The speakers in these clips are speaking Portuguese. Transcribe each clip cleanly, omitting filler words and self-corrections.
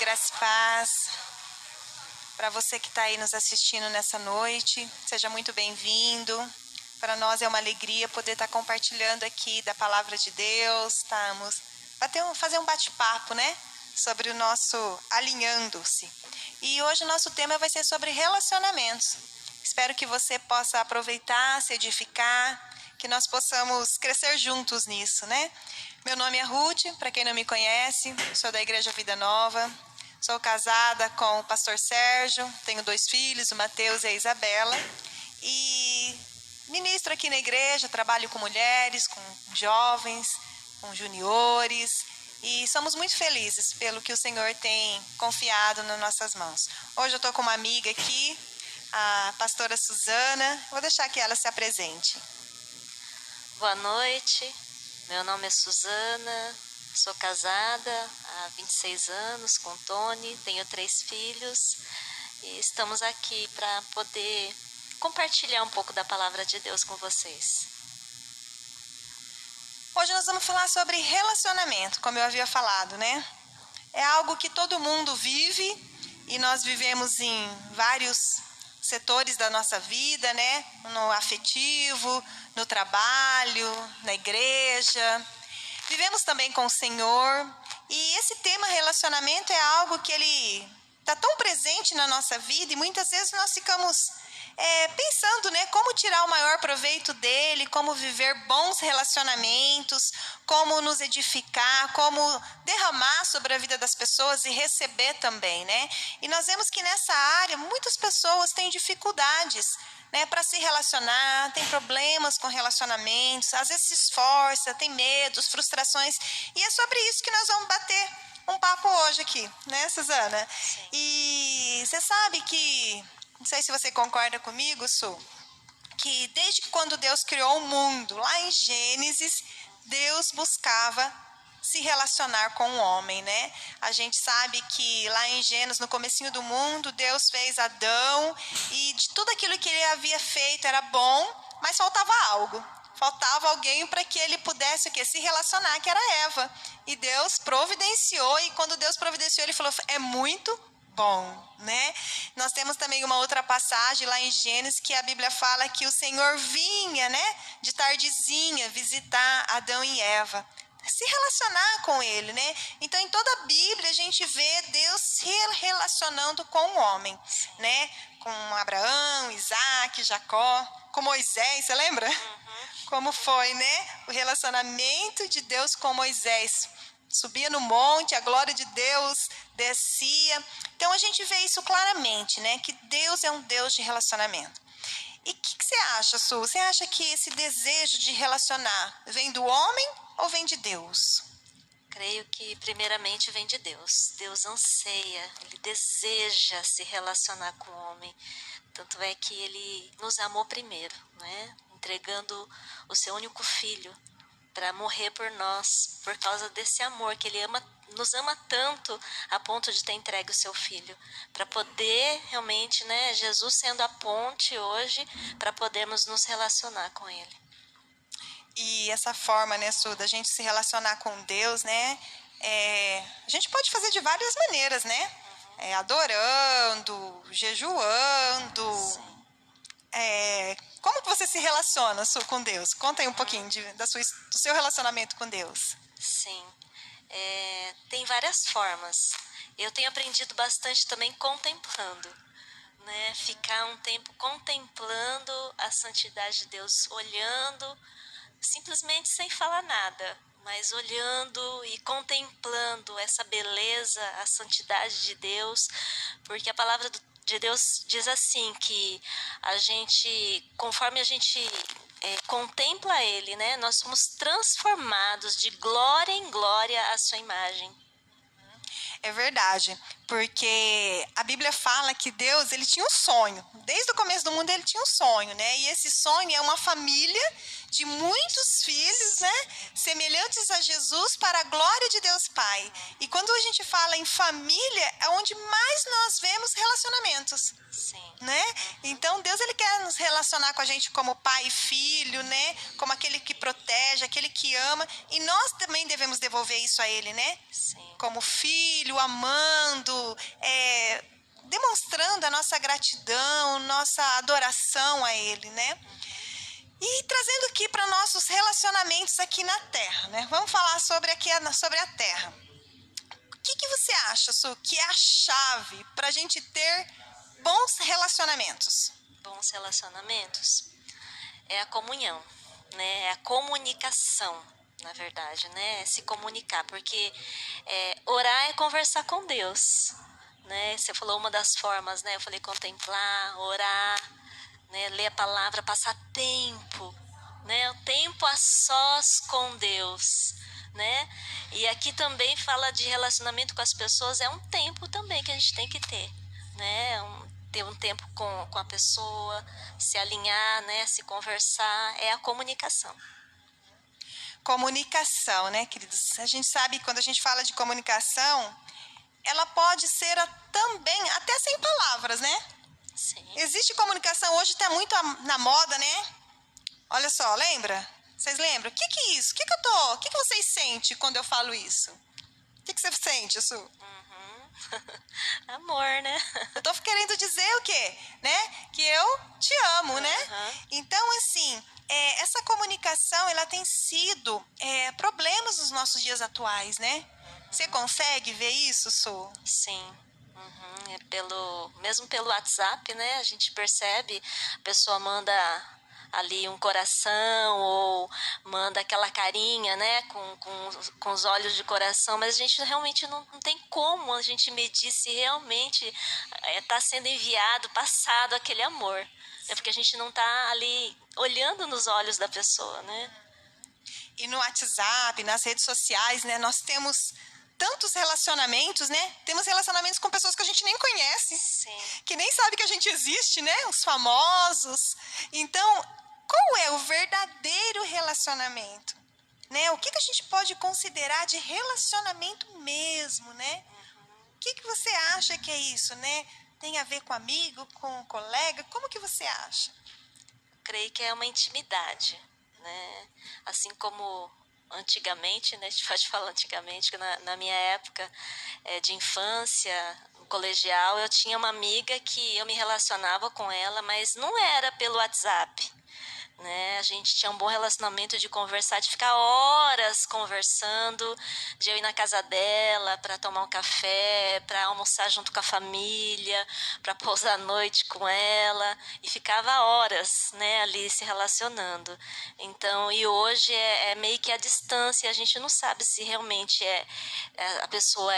Graça e paz para você que está aí nos assistindo nessa noite. Seja muito bem-vindo. Para nós é uma alegria poder estar compartilhando aqui da palavra de Deus. Fazer um bate-papo, né? Sobre o nosso alinhando-se. E hoje o nosso tema vai ser sobre relacionamentos. Espero que você possa aproveitar, se edificar, que nós possamos crescer juntos nisso, né? Meu nome é Ruth, para quem não me conhece, sou da Igreja Vida Nova. Sou casada com o pastor Sérgio, tenho 2 filhos, o Mateus e a Isabela. E ministro aqui na igreja, trabalho com mulheres, com jovens, com juniores. E somos muito felizes pelo que o Senhor tem confiado nas nossas mãos. Hoje eu estou com uma amiga aqui, a pastora Suzana. Vou deixar que ela se apresente. Boa noite, meu nome é Suzana, sou casada há 26 anos com o Tony, tenho 3 filhos e estamos aqui para poder compartilhar um pouco da palavra de Deus com vocês. Hoje nós vamos falar sobre relacionamento, como eu havia falado, né? É algo que todo mundo vive e nós vivemos em vários setores da nossa vida, né? No afetivo, no trabalho, na igreja. Vivemos também com o Senhor. E esse tema relacionamento é algo que ele está tão presente na nossa vida e muitas vezes nós ficamos pensando, né, como tirar o maior proveito dele, como viver bons relacionamentos, como nos edificar, como derramar sobre a vida das pessoas e receber também, né? E nós vemos que nessa área muitas pessoas têm dificuldades, né, para se relacionar, tem problemas com relacionamentos, às vezes se esforça, tem medos, frustrações, e é sobre isso que nós vamos bater um papo hoje aqui, né, Suzana? Sim. E você sabe que, não sei se você concorda comigo, Su, que desde quando Deus criou o mundo, lá em Gênesis, Deus buscava se relacionar com o homem, né? A gente sabe que lá em Gênesis, no comecinho do mundo, Deus fez Adão e de tudo aquilo que ele havia feito era bom, mas faltava algo. Faltava alguém para que ele pudesse se relacionar, que era Eva. E Deus providenciou, e quando Deus providenciou, ele falou, é muito bom, né? Nós temos também uma outra passagem lá em Gênesis que a Bíblia fala que o Senhor vinha, né, de tardezinha visitar Adão e Eva, se relacionar com ele, né? Então, em toda a Bíblia, a gente vê Deus se relacionando com o homem, né? Com Abraão, Isaac, Jacó, com Moisés, você lembra? Como foi, né? O relacionamento de Deus com Moisés. Subia no monte, a glória de Deus descia. Então, a gente vê isso claramente, né? Que Deus é um Deus de relacionamento. E o que você acha, Su? Você acha que esse desejo de relacionar vem do homem ou vem de Deus? Creio que primeiramente vem de Deus. Deus anseia, Ele deseja se relacionar com o homem. Tanto é que Ele nos amou primeiro, né? Entregando o seu único filho para morrer por nós, por causa desse amor que Ele nos ama tanto a ponto de ter entregue o seu filho, para poder realmente, né, Jesus sendo a ponte hoje, para podermos nos relacionar com Ele. E essa forma, né, Su, da gente se relacionar com Deus, né, a gente pode fazer de várias maneiras, né? Adorando, jejuando. Como que você se relaciona, Su, com Deus? Conta aí um pouquinho do seu relacionamento com Deus. Sim, tem várias formas. Eu tenho aprendido bastante também contemplando, né? Ficar um tempo contemplando a santidade de Deus, olhando, simplesmente sem falar nada, mas olhando e contemplando essa beleza, a santidade de Deus, porque a palavra de Deus diz assim, que a gente, conforme a gente contempla Ele, né, nós somos transformados de glória em glória à sua imagem. É verdade, porque a Bíblia fala que Deus, ele tinha um sonho. Desde o começo do mundo ele tinha um sonho, né? E esse sonho é uma família de muitos filhos, né? Semelhantes a Jesus para a glória de Deus Pai. E quando a gente fala em família, é onde mais nós vemos relacionamentos. Sim. Né? Então Deus, ele quer nos relacionar com a gente como pai e filho, né? Como aquele que protege, aquele que ama, e nós também devemos devolver isso a ele, né? Sim. Como filho, amando, demonstrando a nossa gratidão, nossa adoração a Ele, né? E trazendo aqui para nossos relacionamentos aqui na Terra, né? Vamos falar sobre a Terra. O que você acha, Su, que é a chave para a gente ter bons relacionamentos? Bons relacionamentos é a comunhão, né? É a comunicação, na verdade, né? É se comunicar, porque orar é conversar com Deus, né? Você falou uma das formas, né? Eu falei contemplar, orar, né? Ler a palavra, passar tempo, né? O tempo a sós com Deus, né? E aqui também fala de relacionamento com as pessoas, é um tempo também que a gente tem que ter, né? Ter um tempo com a pessoa, se alinhar, né? Se conversar, é a comunicação. Comunicação, né, queridos? A gente sabe que quando a gente fala de comunicação, ela pode ser também, até sem palavras, né? Sim. Existe comunicação, hoje está muito na moda, né? Olha só, lembra? Vocês lembram? O que é isso? O que vocês sentem quando eu falo isso? O que você sente, Su? Amor, né? Eu tô querendo dizer o quê? Né? Que eu te amo, né? Então, assim, essa comunicação, ela tem sido problemas nos nossos dias atuais, né? Você consegue ver isso, Su? Sim. Mesmo pelo WhatsApp, né? A gente percebe, a pessoa manda ali um coração ou manda aquela carinha, né, com os olhos de coração, mas a gente realmente não tem como a gente medir se realmente está sendo enviado, passado aquele amor, é porque a gente não está ali olhando nos olhos da pessoa, né? E no WhatsApp, nas redes sociais, né, nós temos tantos relacionamentos, né? Temos relacionamentos com pessoas que a gente nem conhece. Sim. Que nem sabe que a gente existe, né? Os famosos. Então, qual é o verdadeiro relacionamento? Né? O que a gente pode considerar de relacionamento mesmo, né? O que você acha que é isso, né? Tem a ver com amigo, com colega? Como que você acha? Creio que é uma intimidade, né? Assim como antigamente, né? A gente pode falar antigamente, que na minha época de infância, no colegial, eu tinha uma amiga que eu me relacionava com ela, mas não era pelo WhatsApp, né? A gente tinha um bom relacionamento de conversar, de ficar horas conversando, de eu ir na casa dela para tomar um café, para almoçar junto com a família, para pousar a noite com ela, e ficava horas, né, ali se relacionando. Então, e hoje é meio que a distância, a gente não sabe se realmente a pessoa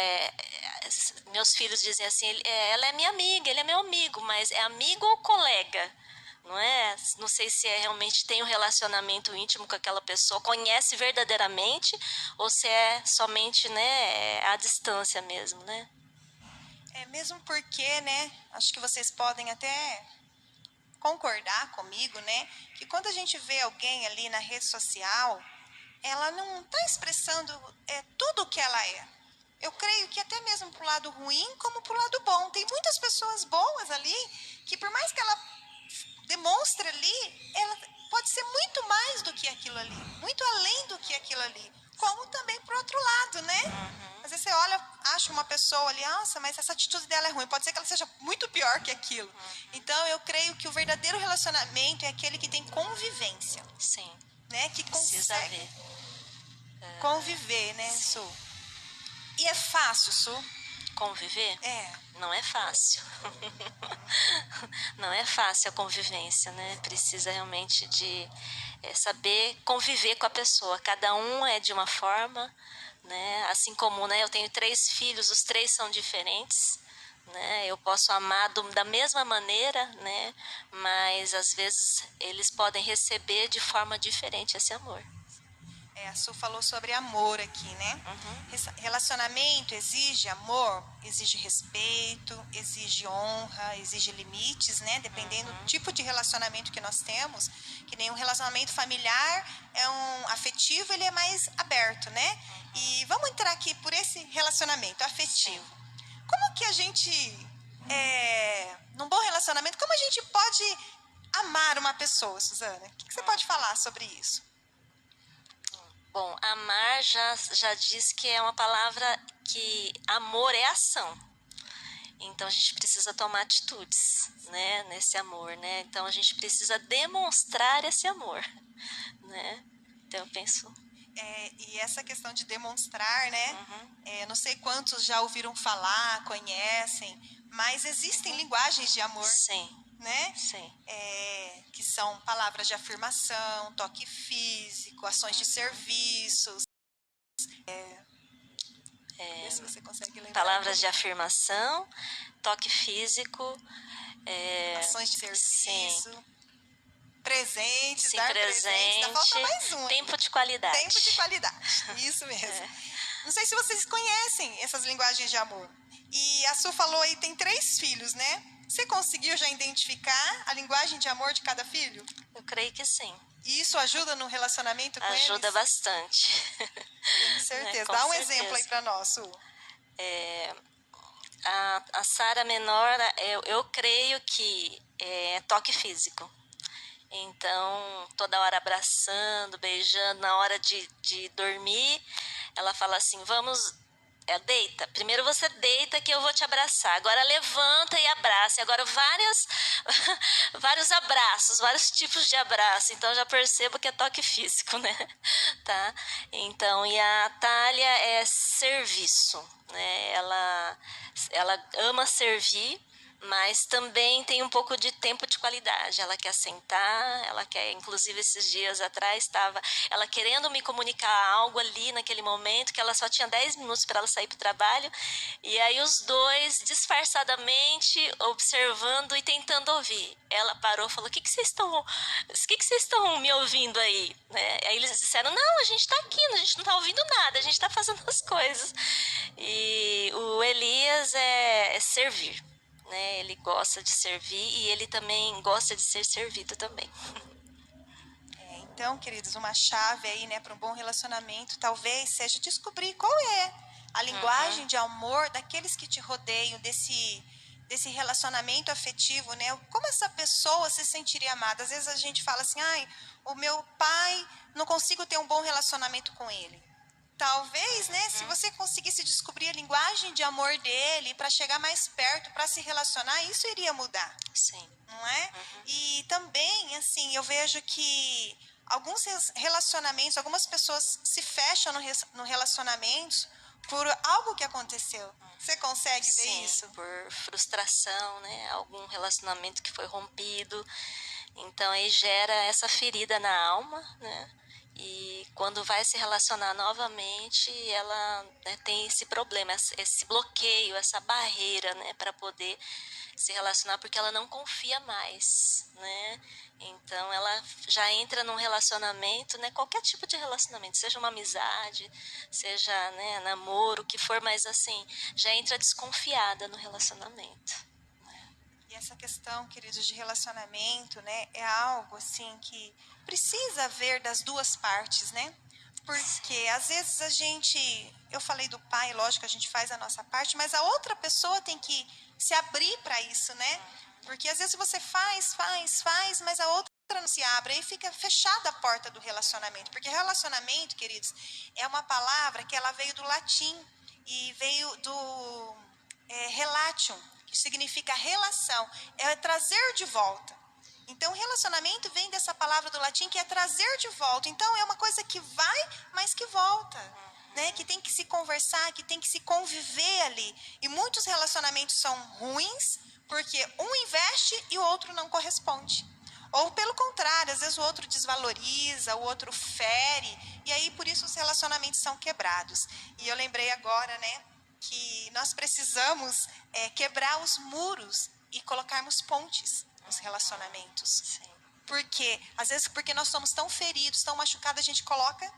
meus filhos dizem assim, ela é minha amiga, ele é meu amigo, mas é amigo ou colega? Não é? Não sei se realmente tem um relacionamento íntimo com aquela pessoa, conhece verdadeiramente ou se é somente, né, a distância mesmo, né? Mesmo porque, né, acho que vocês podem até concordar comigo, né, que quando a gente vê alguém ali na rede social, ela não está expressando tudo o que ela é. Eu creio que até mesmo pro lado ruim como pro lado bom. Tem muitas pessoas boas ali que por mais que ela demonstre ali, ela pode ser muito mais do que aquilo ali, muito além do que aquilo ali, como também pro outro lado, né? Às vezes você olha, acha uma pessoa ali, nossa, mas essa atitude dela é ruim, pode ser que ela seja muito pior que aquilo. Então eu creio que o verdadeiro relacionamento é aquele que tem convivência. Sim. Né? Que precisa consegue conviver, né, sim. Su? E é fácil, Su? Conviver? É. Não é fácil. Não é fácil a convivência, né? Precisa realmente de saber conviver com a pessoa. Cada um é de uma forma, né? Assim como, né, eu tenho 3 filhos, os 3 são diferentes, né? Eu posso amar da mesma maneira, né? Mas às vezes eles podem receber de forma diferente esse amor. A Su falou sobre amor aqui, né? Relacionamento exige amor, exige respeito, exige honra, exige limites, né? Dependendo do tipo de relacionamento que nós temos, que nem um relacionamento familiar é um afetivo, ele é mais aberto, né? E vamos entrar aqui por esse relacionamento afetivo. Como que a gente, num bom relacionamento, como a gente pode amar uma pessoa, Suzana? O que você pode falar sobre isso? Bom, amar já diz que é uma palavra que amor é ação. Então a gente precisa tomar atitudes, né, nesse amor, né? Então a gente precisa demonstrar esse amor, né? Então eu penso, E essa questão de demonstrar, né? uhum, Não sei quantos já ouviram falar, conhecem, mas existem linguagens de amor, sim, né? sim, Que são palavras de afirmação, toque físico, ações de serviços. Vê se você consegue lembrar aí palavras de comigo. afirmação, toque físico, Ações de sim, serviço, presentes, sim, dar presentes. Ainda falta presente, mais um tempo aí. de Tempo de qualidade. qualidade. Isso mesmo. Não sei se vocês conhecem essas linguagens de amor. E a Su falou aí, tem 3 filhos, né? Você conseguiu já identificar a linguagem de amor de cada filho? Eu creio que sim. E isso ajuda no relacionamento com Ajuda eles? bastante. Tenho Né? certeza. Com Dá um exemplo aí certeza. para nós, Su. A Sara menor, eu creio que é toque físico. Então, toda hora abraçando, beijando, na hora de dormir, ela fala assim: vamos, deita. Primeiro você deita que eu vou te abraçar. Agora levanta e abraça. E agora vários abraços, vários tipos de abraço. Então já percebo que é toque físico, né? Tá? Então, e a Thalia é serviço, né? Ela ama servir, mas também tem um pouco de tempo de qualidade. Ela quer sentar, ela quer, inclusive esses dias atrás estava ela querendo me comunicar algo ali naquele momento, que ela só tinha 10 minutos para ela sair para o trabalho, e aí os dois disfarçadamente observando e tentando ouvir. Ela parou e falou: "O que vocês estão me ouvindo aí?", né? Aí eles disseram: "Não, a gente está aqui, a gente não está ouvindo nada, a gente está fazendo as coisas". E o Elias é servir, né? Ele gosta de servir e ele também gosta de ser servido também. Então, queridos, uma chave aí, né, para um bom relacionamento talvez seja descobrir qual é a linguagem Uhum. de amor daqueles que te rodeiam, desse relacionamento afetivo, né? Como essa pessoa se sentiria amada? Às vezes a gente fala assim: "Ai, o meu pai, não consigo ter um bom relacionamento com ele". Talvez, né, se Uhum. você conseguisse descobrir a linguagem de amor dele para chegar mais perto, para se relacionar, isso iria mudar, Sim. não é? Uhum. E também, assim, eu vejo que alguns relacionamentos, algumas pessoas se fecham no relacionamento por algo que aconteceu. Você consegue ver Sim, isso? por frustração, né? Algum relacionamento que foi rompido. Então aí gera essa ferida na alma, né? E quando vai se relacionar novamente, ela, né, tem esse problema, esse bloqueio, essa barreira, né, para poder se relacionar, porque ela não confia mais, né? Então ela já entra num relacionamento, né, qualquer tipo de relacionamento, seja uma amizade, seja, né, namoro, o que for, mas assim, já entra desconfiada no relacionamento. E essa questão, queridos, de relacionamento, né, é algo assim que precisa haver das duas partes, né? Sim. Porque às vezes eu falei do pai, lógico, a gente faz a nossa parte, mas a outra pessoa tem que se abrir para isso, né? Porque às vezes você faz, mas a outra não se abre, aí fica fechada a porta do relacionamento. Porque relacionamento, queridos, é uma palavra que ela veio do latim e veio do relation, que significa relação, é trazer de volta. Então, relacionamento vem dessa palavra do latim que é trazer de volta. Então, é uma coisa que vai, mas que volta. Né? Que tem que se conversar, que tem que se conviver ali. E muitos relacionamentos são ruins porque um investe e o outro não corresponde. Ou pelo contrário, às vezes o outro desvaloriza, o outro fere, e aí por isso os relacionamentos são quebrados. E eu lembrei agora, né, que nós precisamos quebrar os muros e colocarmos pontes nos relacionamentos. Sim. Porque, às vezes, porque nós somos tão feridos, tão machucados, a gente coloca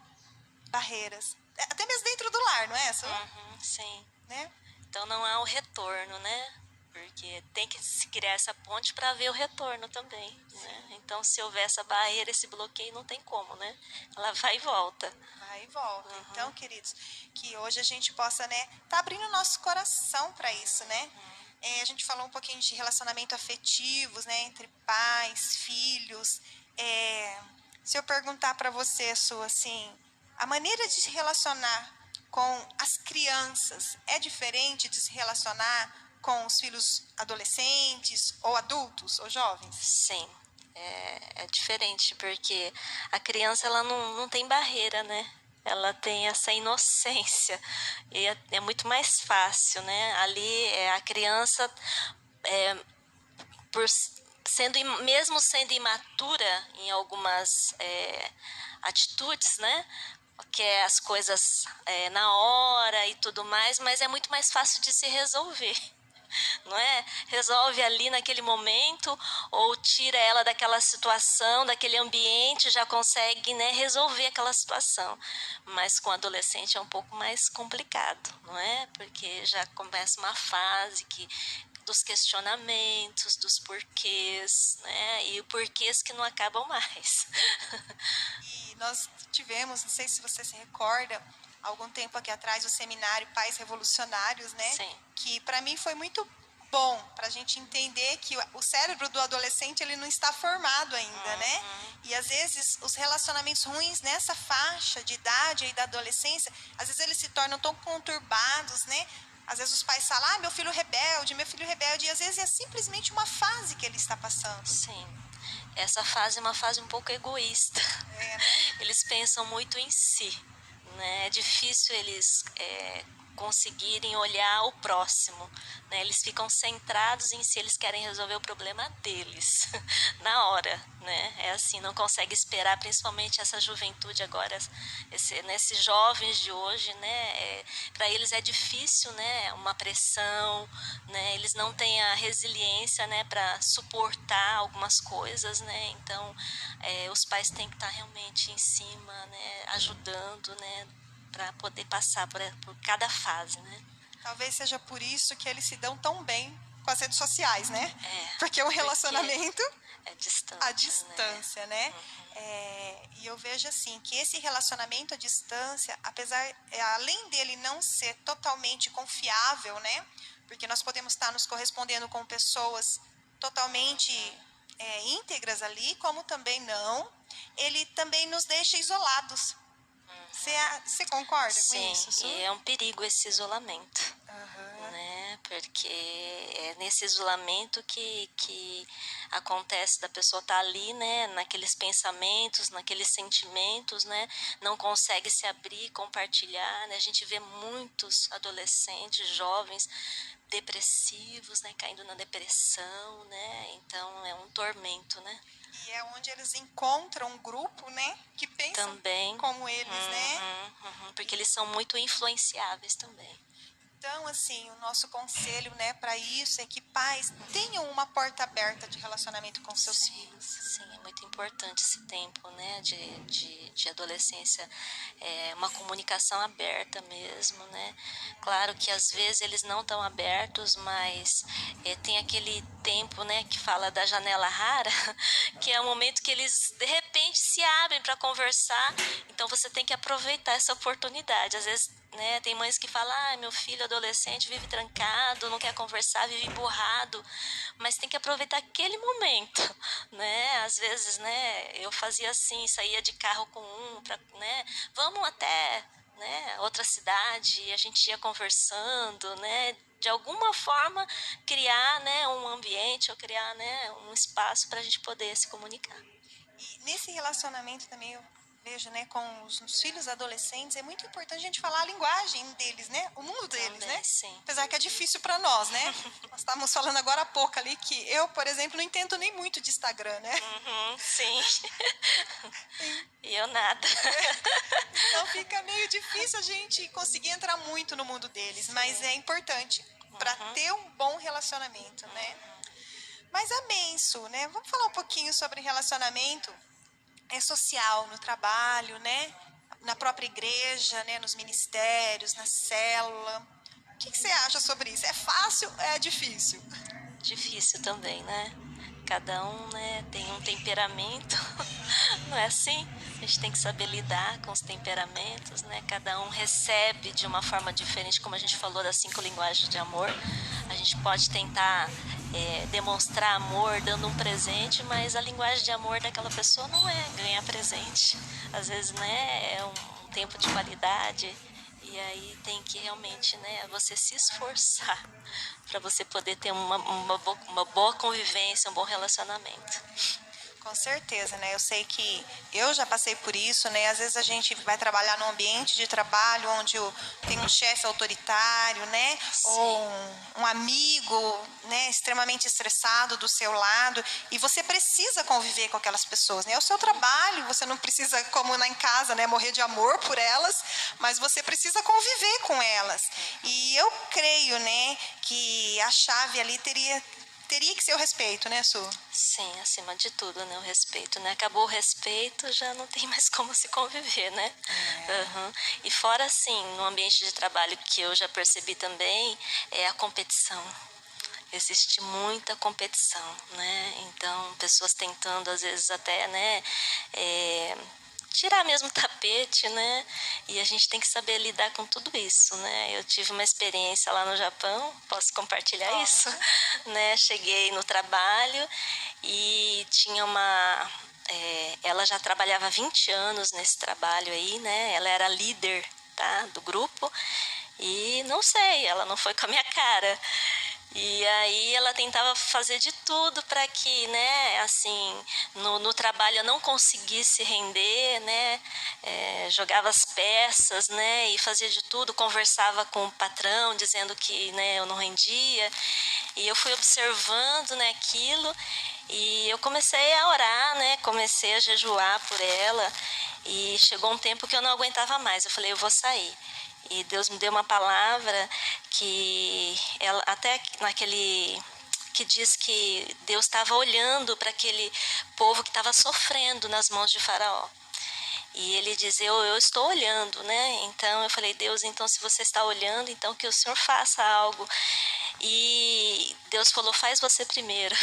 barreiras. Até mesmo dentro do lar, não é, Su? Uhum, sim. Né? Então não há o retorno, né? Porque tem que se criar essa ponte para ver o retorno também, né? Então se houver essa barreira, esse bloqueio, não tem como, né? Ela vai e volta. Vai e volta. Uhum. Então, queridos, que hoje a gente possa, né, tá abrindo o nosso coração para isso, né? A gente falou um pouquinho de relacionamento afetivos, né, entre pais, filhos. Se eu perguntar para você, Su, assim, a maneira de se relacionar com as crianças é diferente de se relacionar com os filhos adolescentes ou adultos ou jovens? Sim, é diferente, porque a criança ela não tem barreira, né? Ela tem essa inocência e é muito mais fácil, né? Ali a criança, por mesmo sendo imatura em algumas atitudes, né? Quer as coisas na hora e tudo mais, mas é muito mais fácil de se resolver. Não é? Resolve ali naquele momento ou tira ela daquela situação, daquele ambiente, já consegue, né, resolver aquela situação. Mas com adolescente é um pouco mais complicado, não é? Porque já começa uma fase dos questionamentos, dos porquês, né? E porquês que não acabam mais. E nós tivemos, não sei se você se recorda, algum tempo aqui atrás, o seminário Pais Revolucionários, né? Sim. Que para mim foi muito bom para a gente entender que o cérebro do adolescente ele não está formado ainda, né? E às vezes os relacionamentos ruins nessa faixa de idade aí da adolescência, às vezes eles se tornam tão conturbados, né? Às vezes os pais falam, meu filho rebelde, e às vezes é simplesmente uma fase que ele está passando. Sim. Essa fase é uma fase um pouco egoísta. Né? Eles pensam muito em si, né? É difícil eles conseguirem olhar o próximo, né? Eles ficam centrados em si, eles querem resolver o problema deles na hora, né? É assim, não consegue esperar, principalmente essa juventude agora, nesses jovens de hoje, né? Para eles é difícil, né? Uma pressão, né? Eles não têm a resiliência, né? Para suportar algumas coisas, né? Então, os pais têm que estar realmente em cima, né? Ajudando, né? Para poder passar por cada fase, né? Talvez seja por isso que eles se dão tão bem com as redes sociais, né? Porque o relacionamento é distante, à distância, né? E eu vejo assim que esse relacionamento à distância, além dele não ser totalmente confiável, né? Porque nós podemos estar nos correspondendo com pessoas totalmente íntegras ali, como também não, ele também nos deixa isolados. Você concorda com isso? Sim, e é um perigo esse isolamento, né? Porque é nesse isolamento que acontece da pessoa estar ali, né? Naqueles pensamentos, naqueles sentimentos, né? Não consegue se abrir, compartilhar, né? A gente vê muitos adolescentes, jovens depressivos, né? Caindo na depressão, né? Então é um tormento, né? E é onde eles encontram um grupo, né, que pensa também, como eles, né? Porque eles são muito influenciáveis também. Então, assim, o nosso conselho, né, para isso é que pais tenham uma porta aberta de relacionamento com seus filhos. Sim, é muito importante esse tempo, né, de adolescência, uma comunicação aberta mesmo, né. Claro que às vezes eles não estão abertos, mas tem aquele tempo, né, que fala da janela rara, que é o momento que eles de repente se abrem para conversar. Então você tem que aproveitar essa oportunidade. Às vezes, né, tem mães que falam, meu filho adolescente vive trancado, não quer conversar, vive emburrado, mas tem que aproveitar aquele momento, né? Às vezes, né, eu fazia assim, saía de carro com né, vamos até, né, outra cidade, e a gente ia conversando, né, de alguma forma criar, né, um ambiente ou criar, né, um espaço para a gente poder se comunicar. E nesse relacionamento também eu vejo, né, com os filhos adolescentes, é muito importante a gente falar a linguagem deles, né? O mundo deles, também, né? Sim. Apesar que é difícil para nós, né? Nós estávamos falando agora há pouco ali que eu, por exemplo, não entendo nem muito de Instagram, né? Sim. E eu nada. Então fica meio difícil a gente conseguir entrar muito no mundo deles, mas é importante para ter um bom relacionamento, né? Mas amém, Su, né? Vamos falar um pouquinho sobre relacionamento social no trabalho, né? Na própria igreja, né? Nos ministérios, na célula. O que você acha sobre isso? É fácil ou é difícil? Difícil também, né? Cada um, né, tem um temperamento, não é assim? A gente tem que saber lidar com os temperamentos, né? Cada um recebe de uma forma diferente, como a gente falou das 5 linguagens de amor. A gente pode tentar demonstrar amor dando um presente, mas a linguagem de amor daquela pessoa não é ganhar presente. Às vezes, né, é um tempo de qualidade E aí tem que realmente, né, você se esforçar para você poder ter uma boa convivência, um bom relacionamento. Com certeza, né? Eu sei que eu já passei por isso, né? Às vezes a gente vai trabalhar num ambiente de trabalho onde tem um chefe autoritário, né? Ou Sim. um amigo, né? Extremamente estressado do seu lado, e você precisa conviver com aquelas pessoas, né? É o seu trabalho, você não precisa, como em casa, né? Morrer de amor por elas, mas você precisa conviver com elas. E eu creio, né? Que a chave ali teria que ser o respeito, né, Su? Sim, acima de tudo, né? O respeito, né? Acabou o respeito, já não tem mais como se conviver, né? Uhum. E fora, assim, no ambiente de trabalho que eu já percebi também, é a competição. Existe muita competição, né? Então, pessoas tentando, às vezes, até, né? Tirar mesmo o tapete, né? E a gente tem que saber lidar com tudo isso, né? Eu tive uma experiência lá no Japão, posso compartilhar isso? Né? Cheguei no trabalho e tinha uma... ela já trabalhava há 20 anos nesse trabalho aí, né? Ela era líder, tá? Do grupo. E não sei, ela não foi com a minha cara. E aí ela tentava fazer de tudo para que, né, assim, no trabalho eu não conseguisse render, né, jogava as peças, né, e fazia de tudo, conversava com o patrão dizendo que, né, eu não rendia. E eu fui observando, né, aquilo e eu comecei a orar, né, comecei a jejuar por ela e chegou um tempo que eu não aguentava mais. Eu falei, eu vou sair. E Deus me deu uma palavra que ela, até naquele que diz que Deus estava olhando para aquele povo que estava sofrendo nas mãos de Faraó. E ele diz, eu estou olhando, né? Então eu falei, Deus, então se você está olhando, então que o Senhor faça algo. E Deus falou, faz você primeiro,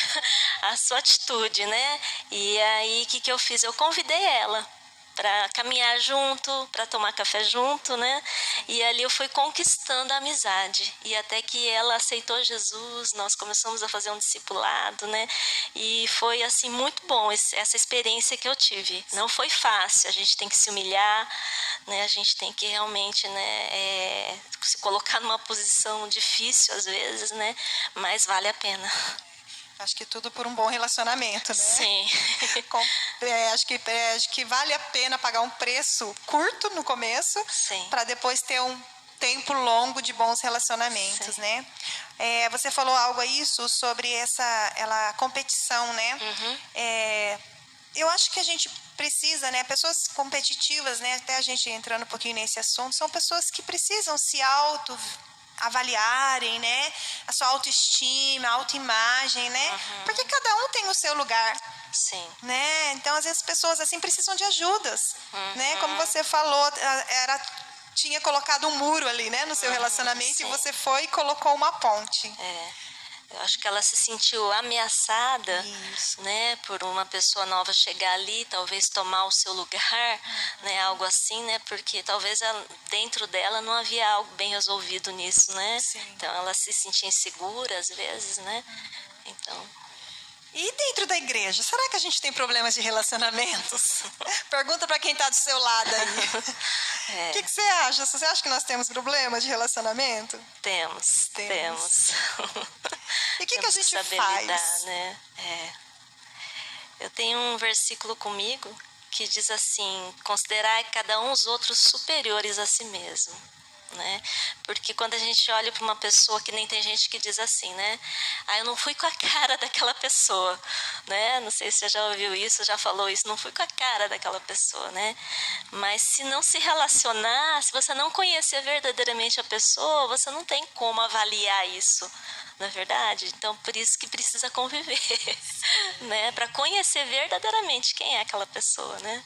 a sua atitude, né? E aí o que eu fiz? Eu convidei ela para caminhar junto, para tomar café junto, né? E ali eu fui conquistando a amizade. E até que ela aceitou Jesus, nós começamos a fazer um discipulado, né? E foi assim muito bom essa experiência que eu tive. Não foi fácil, a gente tem que se humilhar, né? A gente tem que realmente, né, se colocar numa posição difícil às vezes, né? Mas vale a pena. Acho que tudo por um bom relacionamento, né? Sim. Acho que vale a pena pagar um preço curto no começo para depois ter um tempo longo de bons relacionamentos, Sim. né? Você falou algo aí sobre ela competição, né? Uhum. Eu acho que a gente precisa, né? Pessoas competitivas, né? Até a gente entrando um pouquinho nesse assunto, são pessoas que precisam se avaliarem, né? A sua autoestima, a autoimagem, né? Uhum. Porque cada um tem o seu lugar. Sim. Né? Então, às vezes, pessoas assim precisam de ajudas, né? Como Uhum. você falou, tinha colocado um muro ali, né? No seu relacionamento, Sim. e você foi e colocou uma ponte. Eu acho que ela se sentiu ameaçada, Isso. né, por uma pessoa nova chegar ali, talvez tomar o seu lugar, né, algo assim, né, porque talvez dentro dela não havia algo bem resolvido nisso, né? Sim. Então ela se sentia insegura às vezes, né? Então. E dentro da igreja, será que a gente tem problemas de relacionamentos? Pergunta para quem está do seu lado aí. O que você acha? Você acha que nós temos problemas de relacionamento? Temos. E o que a gente saber faz? lidar, né? Eu tenho um versículo comigo que diz assim: considerar cada um os outros superiores a si mesmo. Né? Porque quando a gente olha para uma pessoa, que nem tem gente que diz assim, né? Ah, eu não fui com a cara daquela pessoa, né? Não sei se você já ouviu isso, já falou isso, não fui com a cara daquela pessoa, né? Mas se não se relacionar, se você não conhecer verdadeiramente a pessoa, você não tem como avaliar isso, não é verdade? Então, por isso que precisa conviver, né? Para conhecer verdadeiramente quem é aquela pessoa, né?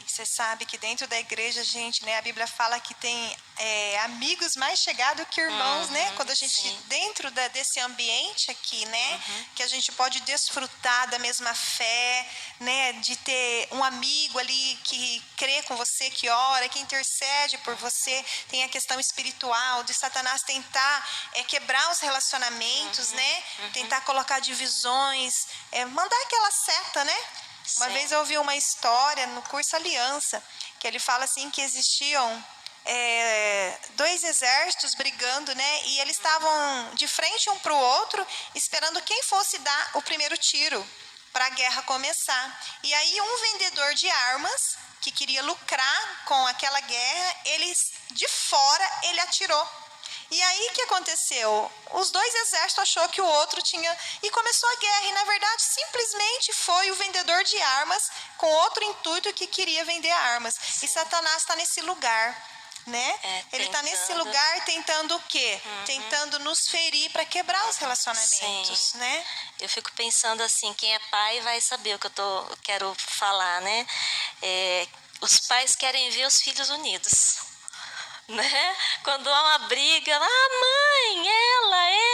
Você sabe que dentro da igreja, gente, né, a Bíblia fala que tem amigos mais chegados que irmãos, né? Quando a gente, dentro desse ambiente aqui, né, que a gente pode desfrutar da mesma fé, né, de ter um amigo ali que crê com você, que ora, que intercede por você. Tem a questão espiritual de Satanás tentar quebrar os relacionamentos, né? Tentar colocar divisões, mandar aquela seta, né? Uma vez eu ouvi uma história no curso Aliança, que ele fala assim que existiam dois exércitos brigando, né? E eles estavam de frente um para o outro, esperando quem fosse dar o primeiro tiro para a guerra começar. E aí um vendedor de armas que queria lucrar com aquela guerra, de fora ele atirou. E aí o que aconteceu? Os dois exércitos achou que o outro tinha... E começou a guerra. E na verdade simplesmente foi o vendedor de armas com outro intuito que queria vender armas. Sim. E Satanás está nesse lugar, né? Ele está nesse lugar tentando o quê? Tentando nos ferir para quebrar os relacionamentos. Sim. Né? Eu fico pensando assim, quem é pai vai saber o que eu quero falar, né? Os pais querem ver os filhos unidos. Né? Quando há uma briga, mãe,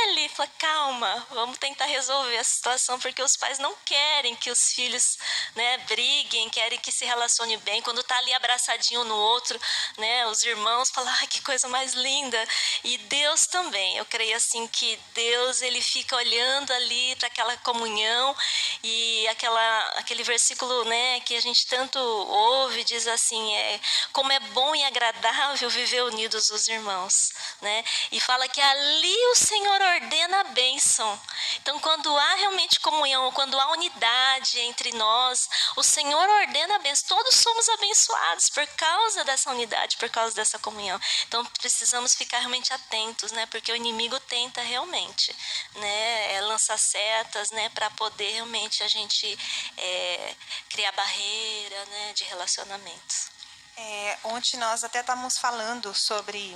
ele, fala, calma, vamos tentar resolver a situação, porque os pais não querem que os filhos, né, briguem, querem que se relacionem bem. Quando tá ali abraçadinho no outro, né, os irmãos falam, que coisa mais linda. E Deus também, eu creio assim que Deus, ele fica olhando ali para aquela comunhão, e aquele versículo, né, que a gente tanto ouve, diz assim, como é bom e agradável viver unidos os irmãos, né? E fala que ali o Senhor ordena a bênção. Então, quando há realmente comunhão, quando há unidade entre nós, o Senhor ordena a bênção. Todos somos abençoados por causa dessa unidade, por causa dessa comunhão. Então, precisamos ficar realmente atentos, né? Porque o inimigo tenta realmente, né, lançar setas, né, para poder realmente a gente criar barreira, né, de relacionamentos. Ontem nós até estávamos falando sobre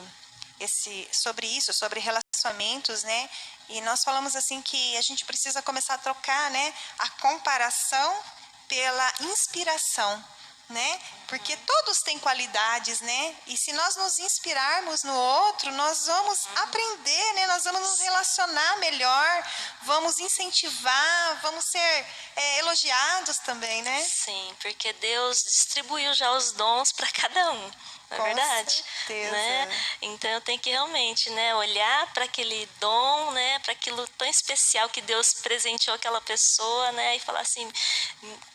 relacionamentos, né? E nós falamos assim que a gente precisa começar a trocar, né, a comparação pela inspiração, né? Porque todos têm qualidades, né? E se nós nos inspirarmos no outro, nós vamos aprender, né? Nós vamos nos relacionar melhor, vamos incentivar, vamos ser elogiados também, né? Sim, porque Deus distribuiu já os dons para cada um. Não é verdade? Com certeza. Né? Então eu tenho que realmente, né, olhar para aquele dom, né, para aquilo tão especial que Deus presenteou aquela pessoa, né, e falar assim,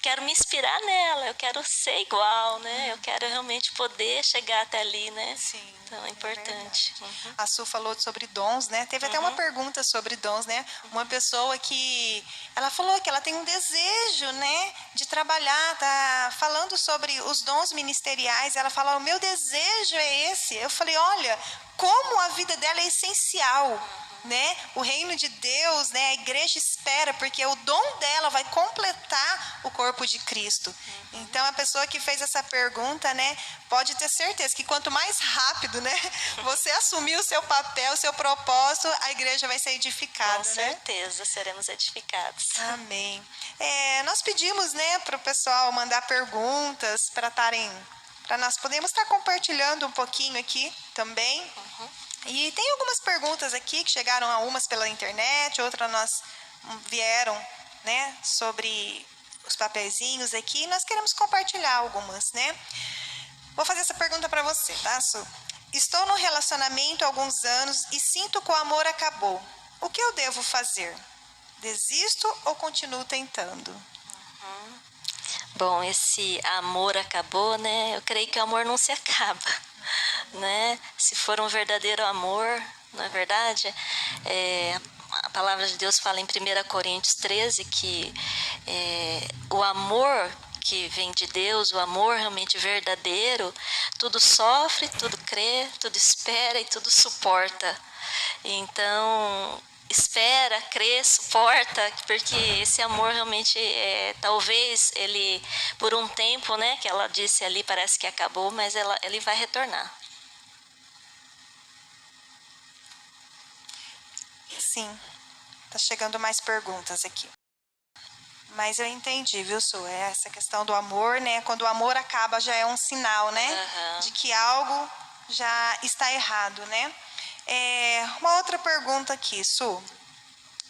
quero me inspirar nela, eu quero ser igual, né, eu quero realmente poder chegar até ali, né? Sim. Então é importante. A Su falou sobre dons, né? Teve até uma pergunta sobre dons, né? Uma pessoa que ela falou que ela tem um desejo, né, de trabalhar, tá falando sobre os dons ministeriais. Ela fala, o meu desejo é esse. Eu falei, olha, como a vida dela é essencial, né? O reino de Deus, né? A igreja espera, porque o dom dela vai completar o corpo de Cristo. Então, a pessoa que fez essa pergunta, né, pode ter certeza que quanto mais rápido, né, você assumir o seu papel, o seu propósito, a igreja vai ser edificada. Com certeza, seremos edificados. Amém. Nós pedimos, né, para o pessoal mandar perguntas para nós podermos estar compartilhando um pouquinho aqui também. E tem algumas perguntas aqui que chegaram, algumas pela internet, outras nós vieram, né, sobre os papeizinhos aqui. Nós queremos compartilhar algumas, né? Vou fazer essa pergunta para você, tá, Su? Estou num relacionamento há alguns anos e sinto que o amor acabou. O que eu devo fazer? Desisto ou continuo tentando? Bom, esse amor acabou, né? Eu creio que o amor não se acaba, né? Se for um verdadeiro amor, não é verdade? A palavra de Deus fala em 1 Coríntios 13 que o amor que vem de Deus, o amor realmente verdadeiro, tudo sofre, tudo crê, tudo espera e tudo suporta. Então, espera, crê, suporta, porque esse amor realmente talvez ele, por um tempo, né, que ela disse ali, parece que acabou, mas ele vai retornar. Sim, tá chegando mais perguntas aqui. Mas eu entendi, viu, Su? Essa questão do amor, né? Quando o amor acaba já é um sinal, né? De que algo já está errado, né? Uma outra pergunta aqui, Su.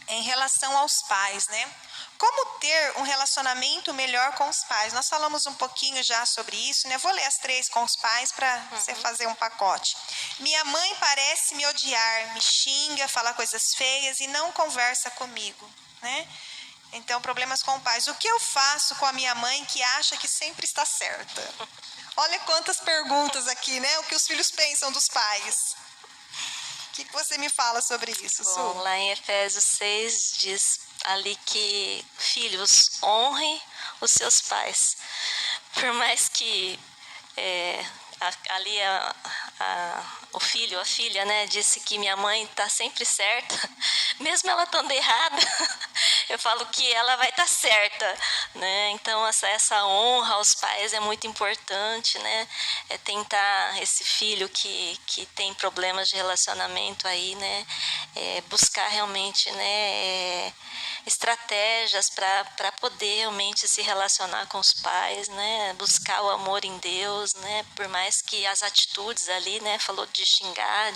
Em relação aos pais, né? Como ter um relacionamento melhor com os pais? Nós falamos um pouquinho já sobre isso, né? Vou ler as 3 com os pais para você fazer um pacote. Minha mãe parece me odiar, me xinga, fala coisas feias e não conversa comigo, né? Então, problemas com pais. O que eu faço com a minha mãe que acha que sempre está certa? Olha quantas perguntas aqui, né? O que os filhos pensam dos pais. O que você me fala sobre isso, Su? Bom, lá em Efésios 6 diz ali que filhos, honrem os seus pais. Por mais que ali o filho, a filha, né, disse que minha mãe está sempre certa, mesmo ela estando errada, eu falo que ela vai estar certa, né? Então essa honra aos pais é muito importante, né? É tentar esse filho que tem problemas de relacionamento aí, né? Buscar realmente, né? Estratégias para poder realmente se relacionar com os pais, né? Buscar o amor em Deus, né? Por mais que as atitudes ali, né? Falou de xingar,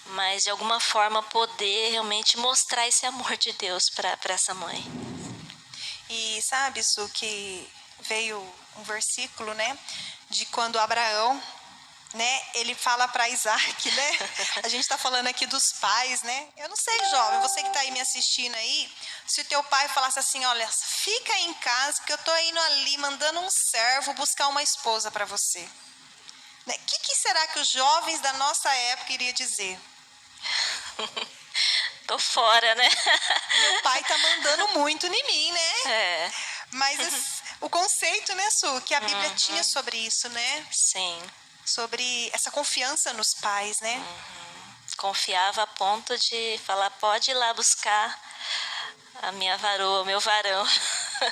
mas de alguma forma poder realmente mostrar esse amor de Deus para essa mãe. E sabe, Su, que veio um versículo, né? De quando Abraão, né? Ele fala para Isaac, né? A gente está falando aqui dos pais, né? Eu não sei, jovem, você que está aí me assistindo aí, se o teu pai falasse assim, olha, fica aí em casa que eu tô indo ali mandando um servo buscar uma esposa para você. O que será que os jovens da nossa época iriam dizer? Tô fora, né? Meu pai tá mandando muito em mim, né? É. Mas o conceito, né, Su, que a Bíblia tinha sobre isso, né? Sim. Sobre essa confiança nos pais, né? Confiava a ponto de falar, pode ir lá buscar a minha varoa, o meu varão.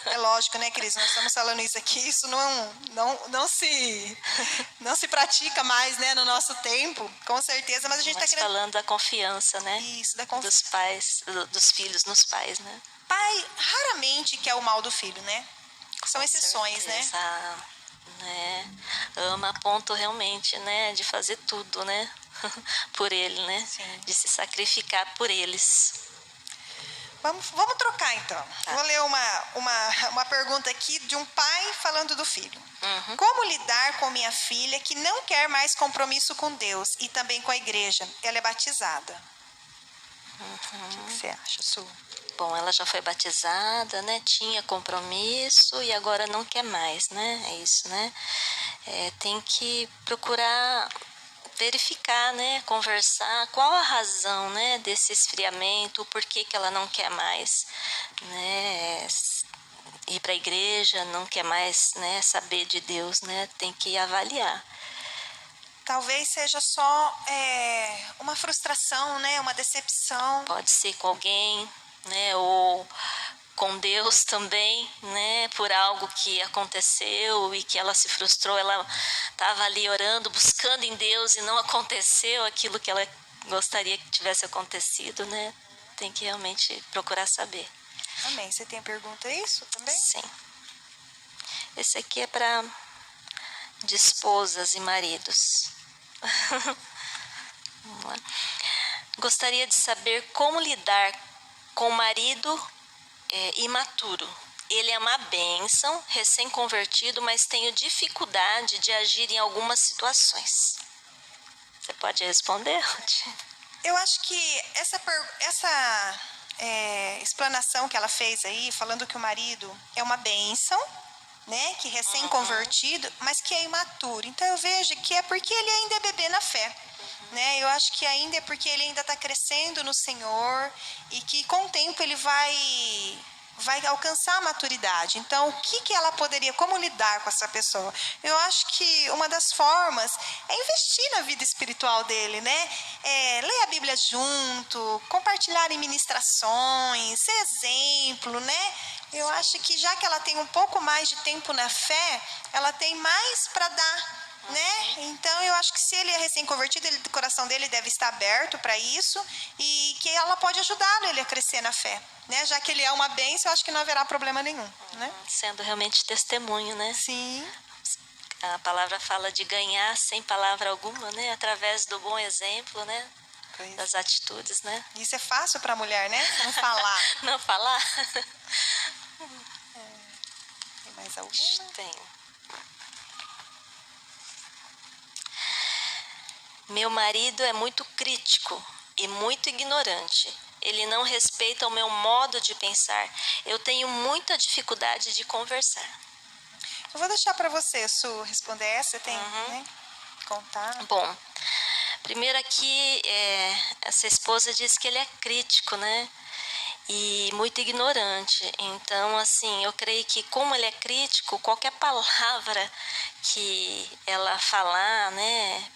É lógico, né, Cris? Nós estamos falando isso aqui, isso não se pratica mais, né, no nosso tempo, com certeza, mas a gente está querendo... falando da confiança, né? Isso, dos pais, dos filhos nos pais, né? Pai raramente quer o mal do filho, né? São exceções, certeza, né? Ama a ponto realmente, né, de fazer tudo, né? Por ele, né? Sim. De se sacrificar por eles. Vamos trocar, então. Tá. Vou ler uma pergunta aqui de um pai falando do filho. Uhum. Como lidar com minha filha que não quer mais compromisso com Deus e também com a igreja? Ela é batizada. O que você acha, Su? Bom, ela já foi batizada, né? Tinha compromisso e agora não quer mais, né? É isso, né? Tem que procurar verificar, né? Conversar qual a razão, né? Desse esfriamento, o porquê que ela não quer mais, né? Ir para a igreja, não quer mais, né? Saber de Deus, né? Tem que avaliar. Talvez seja só uma frustração, né? Uma decepção. Pode ser com alguém, né? Ou com Deus também, né? Por algo que aconteceu e que ela se frustrou. Ela estava ali orando, buscando em Deus e não aconteceu aquilo que ela gostaria que tivesse acontecido, né? Tem que realmente procurar saber. Amém. Você tem pergunta isso também? Sim. Esse aqui é para de esposas e maridos. Vamos lá. Gostaria de saber como lidar com o marido imaturo. Ele é uma bênção, recém-convertido, mas tenho dificuldade de agir em algumas situações. Você pode responder, Ruth? Eu acho que essa explanação que ela fez aí, falando que o marido é uma bênção, né, que recém-convertido, mas que é imaturo. Então eu vejo que é porque ele ainda é bebê na fé, né? Eu acho que ainda é porque ele ainda está crescendo no Senhor e que com o tempo ele vai alcançar a maturidade. Então, o que ela poderia, como lidar com essa pessoa? Eu acho que uma das formas é investir na vida espiritual dele, né? Ler a Bíblia junto, compartilhar em ministrações, ser exemplo, né? Eu acho que já que ela tem um pouco mais de tempo na fé, ela tem mais para dar, né? Então eu acho que se ele é recém-convertido, o coração dele deve estar aberto para isso e que ela pode ajudá-lo ele a crescer na fé, né? Já que ele é uma bênção, eu acho que não haverá problema nenhum, né? Sendo realmente testemunho, né? Sim. A palavra fala de ganhar sem palavra alguma, né? Através do bom exemplo, né? Das atitudes, né? Isso é fácil para a mulher, né? Não falar. Não falar? Tem mais alguma? Tenho. Meu marido é muito crítico e muito ignorante. ele não respeita o meu modo de pensar. Eu tenho muita dificuldade de conversar. Eu vou deixar para você, Su, responder essa. Você tem, né? Contar. Bom, primeiro aqui, essa esposa diz que ele é crítico, né? E muito ignorante. Então, assim, eu creio que como ele é crítico, qualquer palavra que ela falar, né,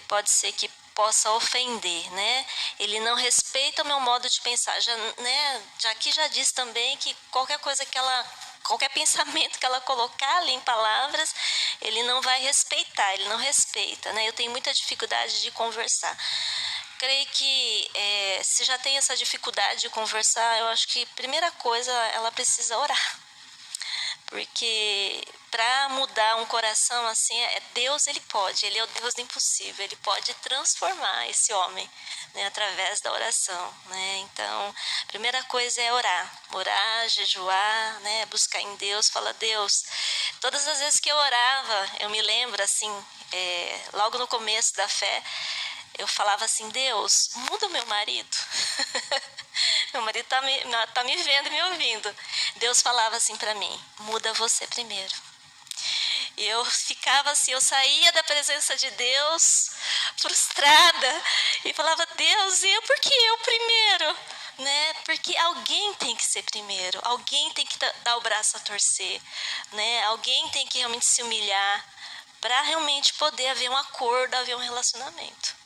pode ser que possa ofender, né? Ele não respeita o meu modo de pensar. Já, né, aqui já diz também que qualquer coisa que qualquer pensamento que ela colocar ali em palavras, ele não vai respeitar, ele não respeita, né? Eu tenho muita dificuldade de conversar. Creio que se já tem essa dificuldade de conversar, eu acho que a primeira coisa, ela precisa orar. Porque para mudar um coração assim, Deus, ele é o Deus do impossível, ele pode transformar esse homem, né, através da oração, né? Então, a primeira coisa é orar, jejuar, né, buscar em Deus, falar: Deus, todas as vezes que eu orava, eu me lembro assim, logo no começo da fé, eu falava assim: Deus, muda o meu marido. Meu marido tá me vendo e me ouvindo. Deus falava assim para mim: muda você primeiro. E eu ficava assim, eu saía da presença de Deus frustrada e falava: Deus, por que eu primeiro? Né? Porque alguém tem que ser primeiro, alguém tem que dar o braço a torcer, né? Alguém tem que realmente se humilhar para realmente poder haver um acordo, haver um relacionamento.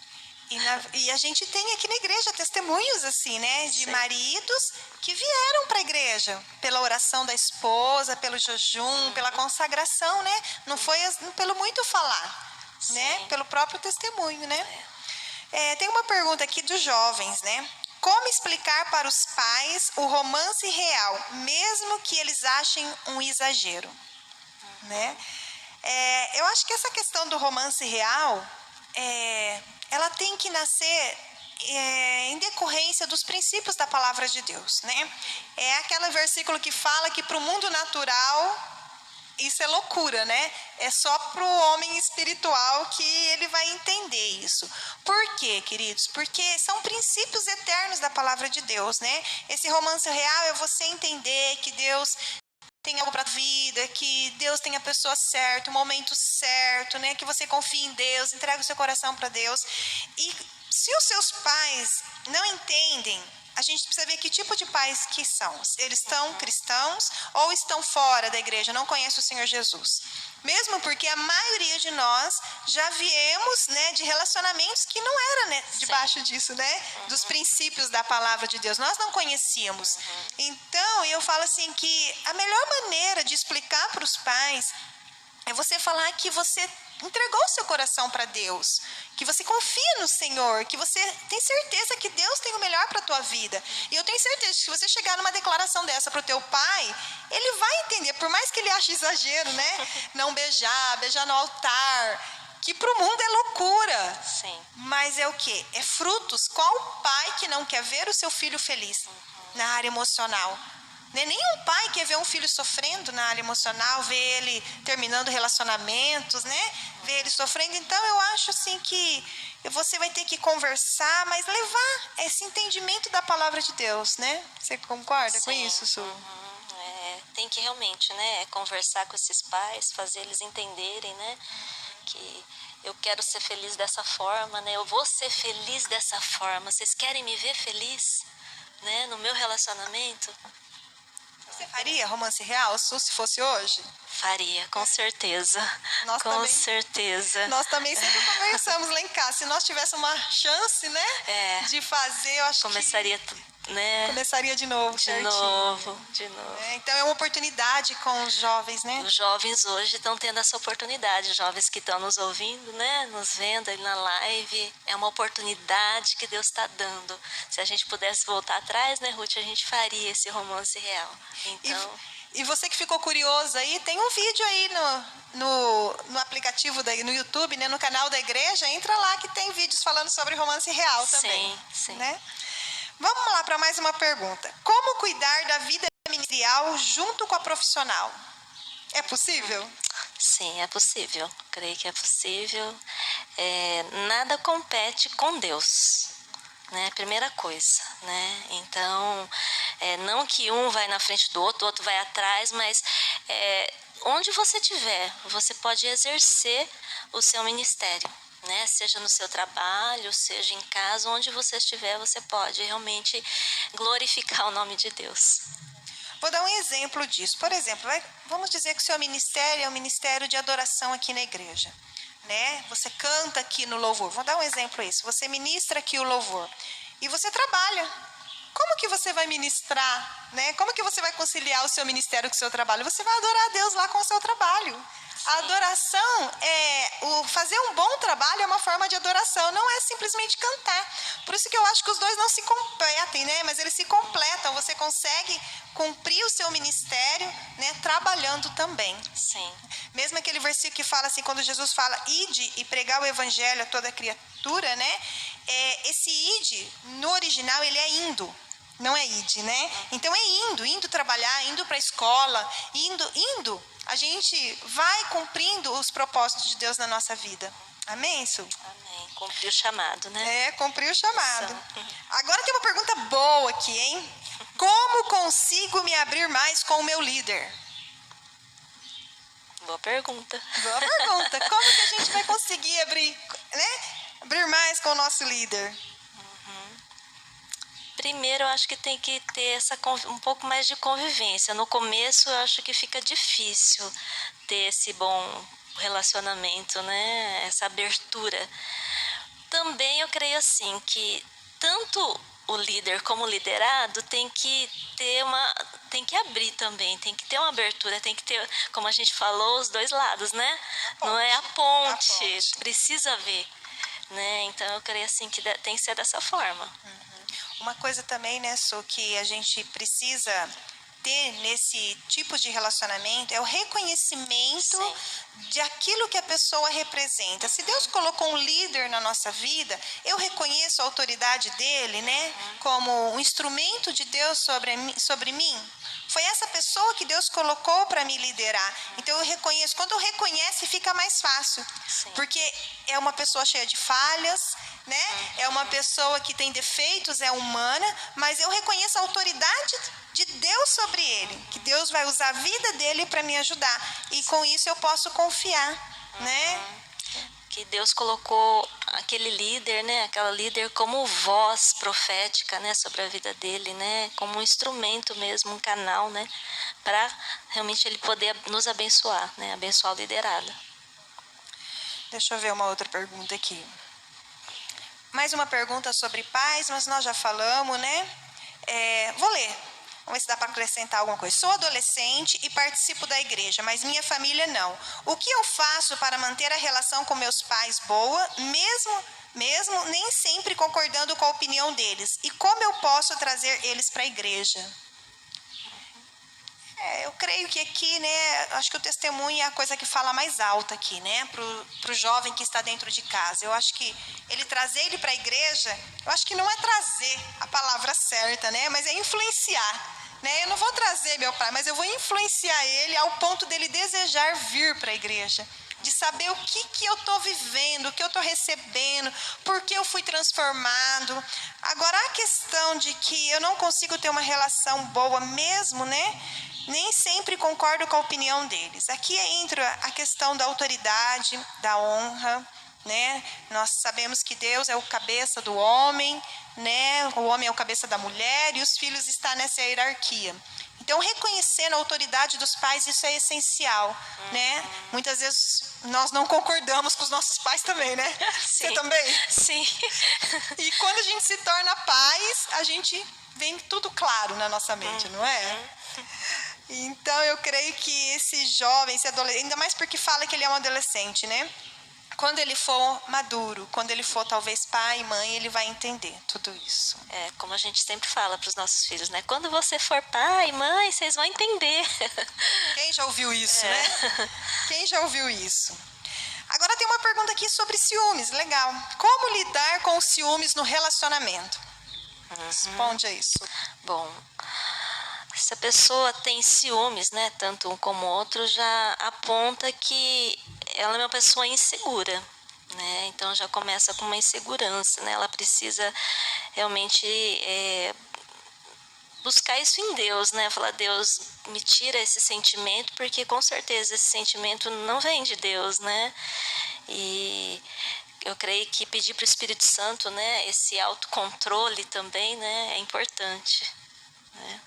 E a gente tem aqui na igreja testemunhos assim, né? De Sim. maridos que vieram para a igreja pela oração da esposa, pelo jejum, pela consagração, né? Não foi pelo muito falar, Sim. né? Pelo próprio testemunho, né? Tem uma pergunta aqui dos jovens, né? Como explicar para os pais o romance real, mesmo que eles achem um exagero, né? Eu acho que essa questão do romance real, ela tem que nascer em decorrência dos princípios da palavra de Deus, né? É aquele versículo que fala que para o mundo natural isso é loucura, né? É só para o homem espiritual que ele vai entender isso. Por quê, queridos? Porque são princípios eternos da palavra de Deus, né? Esse romance real é você entender que Deus tem algo para a vida, que Deus tem a pessoa certa, o momento certo, né? Que você confie em Deus, entrega o seu coração para Deus. E se os seus pais não entendem, a gente precisa ver que tipo de pais que são. Eles estão cristãos ou estão fora da igreja, não conhecem o Senhor Jesus. Mesmo porque a maioria de nós já viemos, né, de relacionamentos que não era, né, debaixo disso, né, dos princípios da palavra de Deus. Nós não conhecíamos. Então, eu falo assim que a melhor maneira de explicar para os pais é você falar que você entregou o seu coração para Deus, que você confia no Senhor, que você tem certeza que Deus tem o melhor para a tua vida. E eu tenho certeza que se você chegar numa declaração dessa para o teu pai, ele vai entender, por mais que ele ache exagero, né? Não beijar no altar, que para o mundo é loucura. Sim. Mas é o quê? É frutos. Qual pai que não quer ver o seu filho feliz na área emocional? Nenhum pai quer ver um filho sofrendo na área emocional, ver ele terminando relacionamentos, né? Ver ele sofrendo. Então, eu acho assim que você vai ter que conversar, mas levar esse entendimento da palavra de Deus, né? Você concorda com isso, Su? Tem que realmente, né, conversar com esses pais, fazer eles entenderem, né, que eu quero ser feliz dessa forma, né? Eu vou ser feliz dessa forma. Vocês querem me ver feliz, né, no meu relacionamento? Você faria romance real, Su, se fosse hoje? Faria, com certeza. Com certeza. Nós também sempre conversamos lá em casa. Se nós tivéssemos uma chance, né, de fazer, eu acho começaria, né? Começaria de novo, de certinho. novo. Então é uma oportunidade com os jovens, né? Os jovens hoje estão tendo essa oportunidade. Os jovens que estão nos ouvindo, né, nos vendo aí na live, é uma oportunidade que Deus está dando. Se a gente pudesse voltar atrás, né, Ruth, a gente faria esse romance real. Então... E você que ficou curioso aí, tem um vídeo aí no aplicativo, no YouTube, né, no canal da igreja. Entra lá que tem vídeos falando sobre romance real também. Sim. Né? Vamos lá para mais uma pergunta. Como cuidar da vida ministerial junto com a profissional? É possível? Sim, é possível. Creio que é possível. Nada compete com Deus, né? Primeira coisa. né? Então, não que um vai na frente do outro, o outro vai atrás, mas onde você estiver, você pode exercer o seu ministério, né? Seja no seu trabalho, seja em casa, onde você estiver, você pode realmente glorificar o nome de Deus. Vou dar um exemplo disso. Por exemplo, vamos dizer que o seu ministério é um ministério de adoração aqui na igreja, né? Você canta aqui no louvor. Vou dar um exemplo isso. Você ministra aqui o louvor e você trabalha. Como que você vai ministrar, né? Como que você vai conciliar o seu ministério com o seu trabalho? Você vai adorar a Deus lá com o seu trabalho. A adoração fazer um bom trabalho é uma forma de adoração, não é simplesmente cantar. Por isso que eu acho que os dois não se competem, né? Mas eles se completam. Você consegue cumprir o seu ministério, né? Trabalhando também. Sim. Mesmo aquele versículo que fala assim, quando Jesus fala, ide e pregar o evangelho a toda criatura, né? Esse ide, no original, ele é indo. Não é ide, né? Então é indo trabalhar, indo para a escola, indo. A gente vai cumprindo os propósitos de Deus na nossa vida. Amém, Su? Amém. Cumprir o chamado, né? Cumprir o chamado. Agora tem uma pergunta boa aqui, hein? Como consigo me abrir mais com o meu líder? Boa pergunta. Boa pergunta. Como que a gente vai conseguir abrir mais com o nosso líder? Primeiro, eu acho que tem que ter um pouco mais de convivência. No começo, eu acho que fica difícil ter esse bom relacionamento, né? Essa abertura. Também eu creio assim que tanto o líder como o liderado tem que abrir também, tem que ter uma abertura, tem que ter, como a gente falou, os dois lados, né? Não é a ponte, precisa ver, né? Então eu creio assim que tem que ser dessa forma. Uma coisa também, né, Su, que a gente precisa ter nesse tipo de relacionamento é o reconhecimento de aquilo que a pessoa representa. Se Deus colocou um líder na nossa vida, eu reconheço a autoridade dele, né, como um instrumento de Deus sobre mim. Foi essa pessoa que Deus colocou para me liderar. Então eu reconheço. Quando eu reconheço, fica mais fácil. Sim. Porque é uma pessoa cheia de falhas, né? É uma pessoa que tem defeitos, é humana, mas eu reconheço a autoridade de Deus sobre ele, que Deus vai usar a vida dele para me ajudar. E com isso eu posso confiar, né? Que Deus colocou aquele líder, né, aquela líder como voz profética, né, sobre a vida dele, né, como um instrumento mesmo, um canal, né, para realmente ele poder nos abençoar, né, abençoar o liderado. Deixa eu ver uma outra pergunta aqui. Mais uma pergunta sobre paz, mas nós já falamos, né? Vou ler. Vamos ver se dá para acrescentar alguma coisa. Sou adolescente e participo da igreja, mas minha família não. O que eu faço para manter a relação com meus pais boa, mesmo nem sempre concordando com a opinião deles? E como eu posso trazer eles para a igreja? Eu creio que aqui, né, acho que o testemunho é a coisa que fala mais alta aqui, né, pro jovem que está dentro de casa. Eu acho que trazer ele para a igreja, eu acho que não é trazer a palavra certa, né, mas é influenciar, né. Eu não vou trazer meu pai, mas eu vou influenciar ele ao ponto dele desejar vir para a igreja, de saber o que eu estou vivendo, o que eu estou recebendo, por que eu fui transformado. Agora, a questão de que eu não consigo ter uma relação boa mesmo, né, nem sempre concordo com a opinião deles. Aqui entra a questão da autoridade, da honra, né? Nós sabemos que Deus é o cabeça do homem, né? O homem é o cabeça da mulher e os filhos estão nessa hierarquia. Então, reconhecendo a autoridade dos pais, isso é essencial, né? Muitas vezes nós não concordamos com os nossos pais também, né? Sim. Você também? Sim. E quando a gente se torna pais, a gente vem tudo claro na nossa mente, não é? Então, eu creio que esse jovem, esse adolescente, ainda mais porque fala que ele é um adolescente, né? Quando ele for maduro, quando ele for talvez pai, mãe, ele vai entender tudo isso. Como a gente sempre fala para os nossos filhos, né? Quando você for pai, mãe, vocês vão entender. Quem já ouviu isso, né? Quem já ouviu isso? Agora tem uma pergunta aqui sobre ciúmes, legal. Como lidar com os ciúmes no relacionamento? Responde a isso. Bom, se a pessoa tem ciúmes, né, tanto um como o outro, já aponta que ela é uma pessoa insegura, né? Então já começa com uma insegurança, né? Ela precisa realmente buscar isso em Deus, né? Falar, Deus, me tira esse sentimento, porque com certeza esse sentimento não vem de Deus, né? E eu creio que pedir para o Espírito Santo, né, esse autocontrole também, né, é importante, né?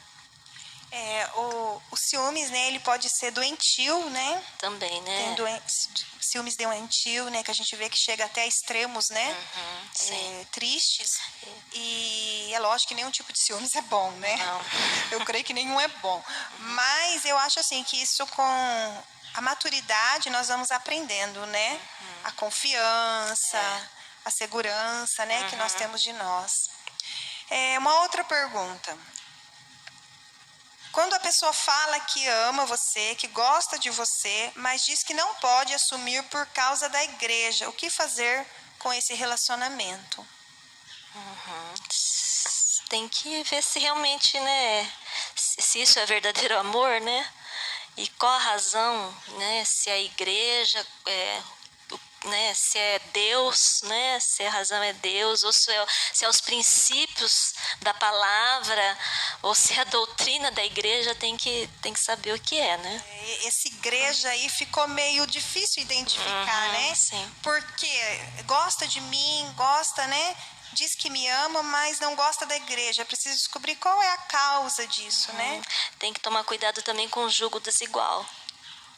O ciúmes, né, ele pode ser doentio, né? Também, né? Tem ciúmes doentio, né, que a gente vê que chega até extremos, né? Sim. Tristes. E é lógico que nenhum tipo de ciúmes é bom, né? Não. Eu creio que nenhum é bom. Mas eu acho assim que isso com a maturidade nós vamos aprendendo, né? A confiança, a segurança, né, que nós temos de nós. Uma outra pergunta. Quando a pessoa fala que ama você, que gosta de você, mas diz que não pode assumir por causa da igreja, o que fazer com esse relacionamento? Tem que ver se realmente, né, se isso é verdadeiro amor, né? E qual a razão, né? Se a igreja né, se é Deus, né, se a razão é Deus, ou se é os princípios da palavra, ou se a doutrina da igreja, tem que saber o que é, né? Essa igreja aí ficou meio difícil identificar, né? Sim. Porque gosta de mim, gosta, né? Diz que me ama, mas não gosta da igreja. Preciso descobrir qual é a causa disso, né? Tem que tomar cuidado também com o jugo desigual.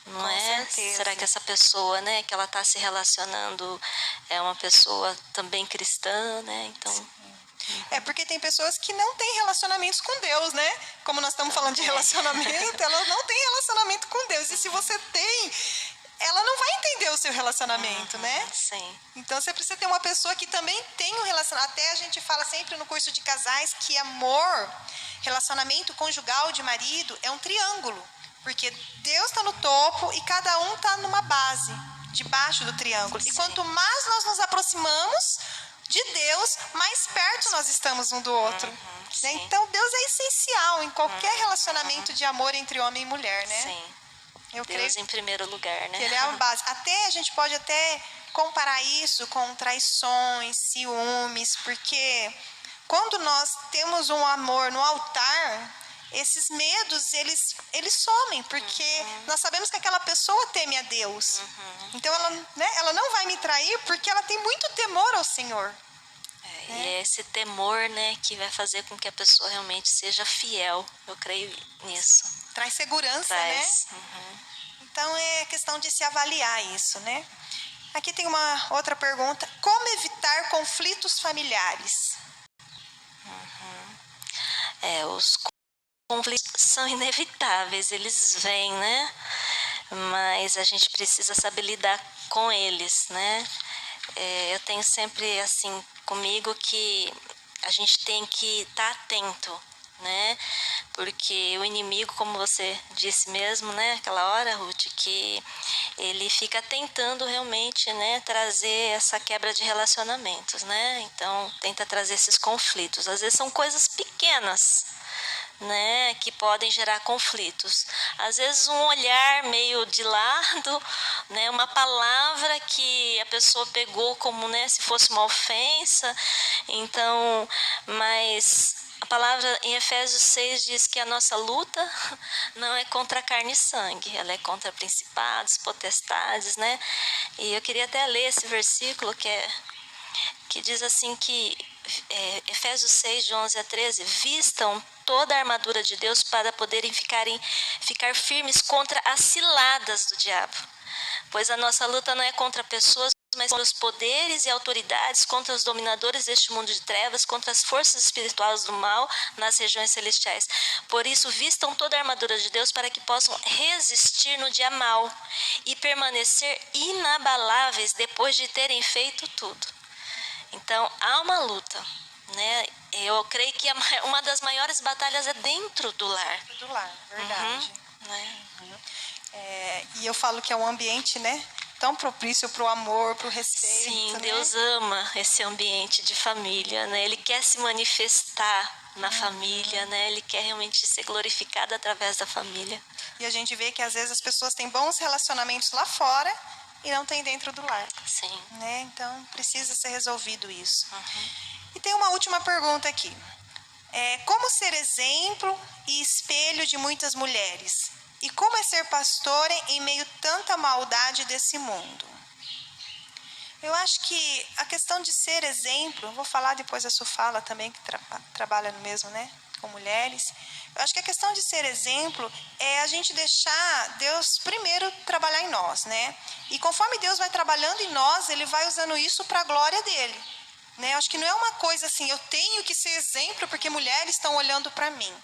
Não Com é? certeza. Será que essa pessoa, né, que ela está se relacionando é uma pessoa também cristã, né? Então, porque tem pessoas que não têm relacionamentos com Deus, né? Como nós estamos falando de relacionamento, elas não têm relacionamento com Deus. E se você tem, ela não vai entender o seu relacionamento, né? Sim. Então você precisa ter uma pessoa que também tem um relacionamento. Até a gente fala sempre no curso de casais que relacionamento conjugal de marido é um triângulo. Porque Deus está no topo e cada um está numa base, debaixo do triângulo. Sim. E quanto mais nós nos aproximamos de Deus, mais perto nós estamos um do outro. Né? Então Deus é essencial em qualquer relacionamento de amor entre homem e mulher, né? Sim. Eu Deus creio em primeiro lugar, né? que ele é a base. A gente pode até comparar isso com traições, ciúmes, porque quando nós temos um amor no altar, esses medos, eles somem, porque nós sabemos que aquela pessoa teme a Deus. Então ela não vai me trair porque ela tem muito temor ao Senhor. E é esse temor, né, que vai fazer com que a pessoa realmente seja fiel. Eu creio nisso. Traz segurança, né? Então é questão de se avaliar isso, né? Aqui tem uma outra pergunta. Como evitar conflitos familiares? Os conflitos são inevitáveis, eles vêm, né? Mas a gente precisa saber lidar com eles, né? Eu tenho sempre assim comigo que a gente tem que estar atento, né? Porque o inimigo, como você disse mesmo, né? Aquela hora, Ruth, que ele fica tentando realmente, né? Trazer essa quebra de relacionamentos, né? Então, tenta trazer esses conflitos. Às vezes são coisas pequenas, né, que podem gerar conflitos. Às vezes um olhar meio de lado, né, uma palavra que a pessoa pegou como, né, se fosse uma ofensa. Então, mas a palavra em Efésios 6 diz que a nossa luta não é contra carne e sangue, ela é contra principados, potestades, né? E eu queria até ler esse versículo que diz assim que Efésios 6, de 11 a 13, vistam toda a armadura de Deus para poderem ficar firmes contra as ciladas do diabo. Pois a nossa luta não é contra pessoas, mas contra os poderes e autoridades, contra os dominadores deste mundo de trevas, contra as forças espirituais do mal nas regiões celestiais. Por isso, vistam toda a armadura de Deus para que possam resistir no dia mau e permanecer inabaláveis depois de terem feito tudo. Então, há uma luta, né? Eu creio que uma das maiores batalhas é dentro do lar. Dentro do lar, verdade. Né? E eu falo que é um ambiente, né, tão propício para o amor, para o respeito. Sim, né? Deus ama esse ambiente de família, né? Ele quer se manifestar na família, né? Ele quer realmente ser glorificado através da família. E a gente vê que às vezes as pessoas têm bons relacionamentos lá fora e não tem dentro do lar. Sim. Né? Então precisa ser resolvido isso. E tem uma última pergunta aqui. Como ser exemplo e espelho de muitas mulheres? E como é ser pastora em meio a tanta maldade desse mundo? Eu acho que a questão de ser exemplo, vou falar depois a Su fala também, que trabalha no mesmo, né, com mulheres. Eu acho que a questão de ser exemplo é a gente deixar Deus primeiro trabalhar em nós, né? E conforme Deus vai trabalhando em nós, Ele vai usando isso para a glória dEle. Né? Eu acho que não é uma coisa assim, eu tenho que ser exemplo porque mulheres estão olhando para mim.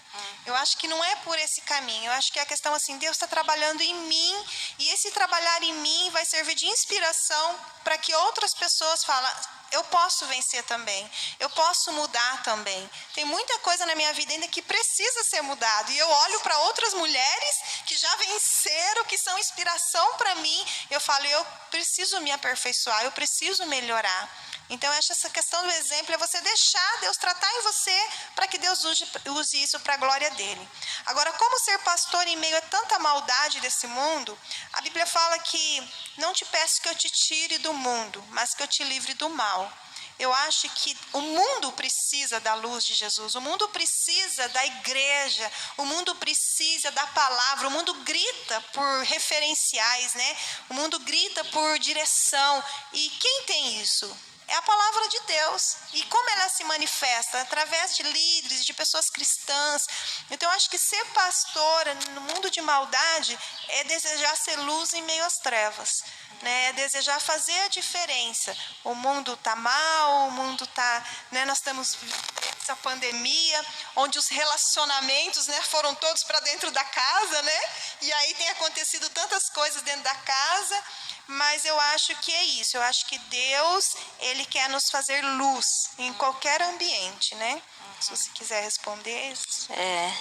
Eu acho que não é por esse caminho. Eu acho que é a questão assim, Deus está trabalhando em mim e esse trabalhar em mim vai servir de inspiração para que outras pessoas falem, eu posso vencer também, eu posso mudar também. Tem muita coisa na minha vida ainda que precisa ser mudado. E eu olho para outras mulheres que já venceram, que são inspiração para mim. Eu falo, eu preciso me aperfeiçoar, eu preciso melhorar. Então, essa questão do exemplo é você deixar Deus tratar em você para que Deus use isso para a glória dEle. Agora, como ser pastor em meio a tanta maldade desse mundo? A Bíblia fala que não te peço que eu te tire do mundo, mas que eu te livre do mal. Eu acho que o mundo precisa da luz de Jesus, o mundo precisa da igreja, o mundo precisa da palavra, o mundo grita por referenciais, né? O mundo grita por direção. E quem tem isso? É a palavra de Deus. E como ela se manifesta? Através de líderes, de pessoas cristãs. Então, eu acho que ser pastora no mundo de maldade é desejar ser luz em meio às trevas. Né? É desejar fazer a diferença. O mundo está mal, o mundo está... Né? Nós estamos vivendo essa pandemia, onde os relacionamentos, né, foram todos para dentro da casa, né? E aí tem acontecido tantas coisas dentro da casa... Mas eu acho que é isso, eu acho que Deus, Ele quer nos fazer luz em qualquer ambiente, né? Se você quiser responder.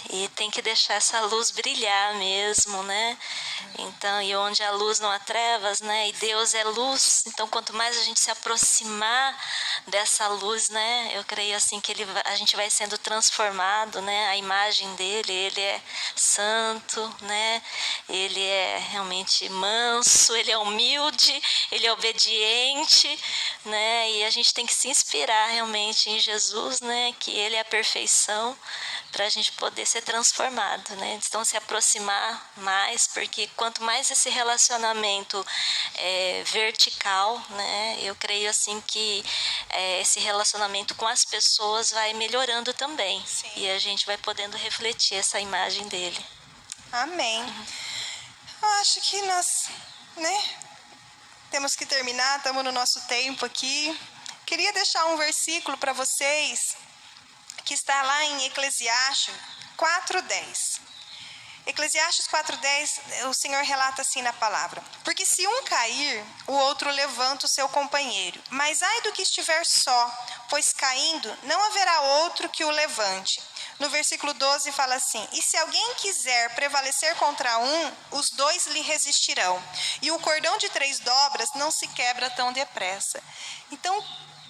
E tem que deixar essa luz brilhar mesmo, né? Então, e onde a luz não há trevas, né? E Deus é luz, então quanto mais a gente se aproximar dessa luz, né? Eu creio assim que a gente vai sendo transformado, né? A imagem dele, ele é santo, né? Ele é realmente manso, ele é humilde, ele é obediente, né? E a gente tem que se inspirar realmente em Jesus, né? Que ele é a perfeição para a gente poder ser transformado, né? Então se aproximar mais, porque quanto mais esse relacionamento é vertical, né? Eu creio assim que esse relacionamento com as pessoas vai melhorando também. Sim. E a gente vai podendo refletir essa imagem dele. Amém. Eu acho que nós, né, temos que terminar, estamos no nosso tempo aqui. Queria deixar um versículo para vocês que está lá em Eclesiastes 4:10. Eclesiastes 4:10, o Senhor relata assim na palavra: porque se um cair, o outro levanta o seu companheiro. Mas ai do que estiver só, pois caindo não haverá outro que o levante. No versículo 12 fala assim: e se alguém quiser prevalecer contra um, os dois lhe resistirão. E o cordão de 3 dobras não se quebra tão depressa. Então,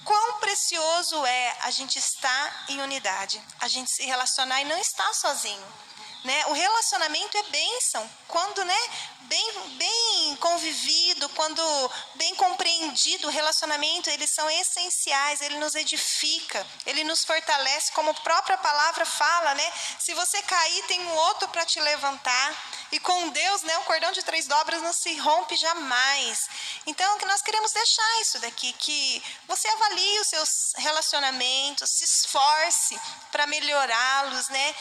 quão precioso é a gente estar em unidade, a gente se relacionar e não estar sozinho. Né? O relacionamento é bênção, quando, né, bem convivido, quando bem compreendido, o relacionamento, eles são essenciais, ele nos edifica, ele nos fortalece, como a própria palavra fala, né? Se você cair, tem um outro para te levantar, e com Deus, né, o cordão de 3 dobras não se rompe jamais. Então, que nós queremos deixar isso daqui, que você avalie os seus relacionamentos, se esforce para melhorá-los, né?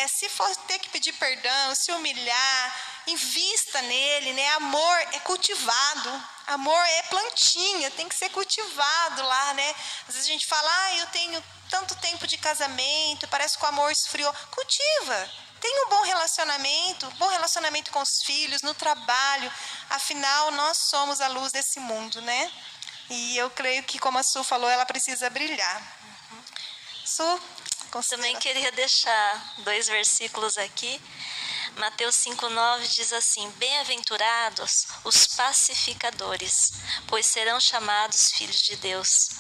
Se for ter que pedir perdão, se humilhar, invista nele, né? Amor é cultivado, amor é plantinha, tem que ser cultivado lá, né? Às vezes a gente fala, eu tenho tanto tempo de casamento, parece que o amor esfriou. Cultiva, tenha um bom relacionamento com os filhos, no trabalho, afinal nós somos a luz desse mundo, né? E eu creio que, como a Su falou, ela precisa brilhar. Su, também queria deixar 2 versículos aqui. Mateus 5:9 diz assim: bem-aventurados os pacificadores, pois serão chamados filhos de Deus.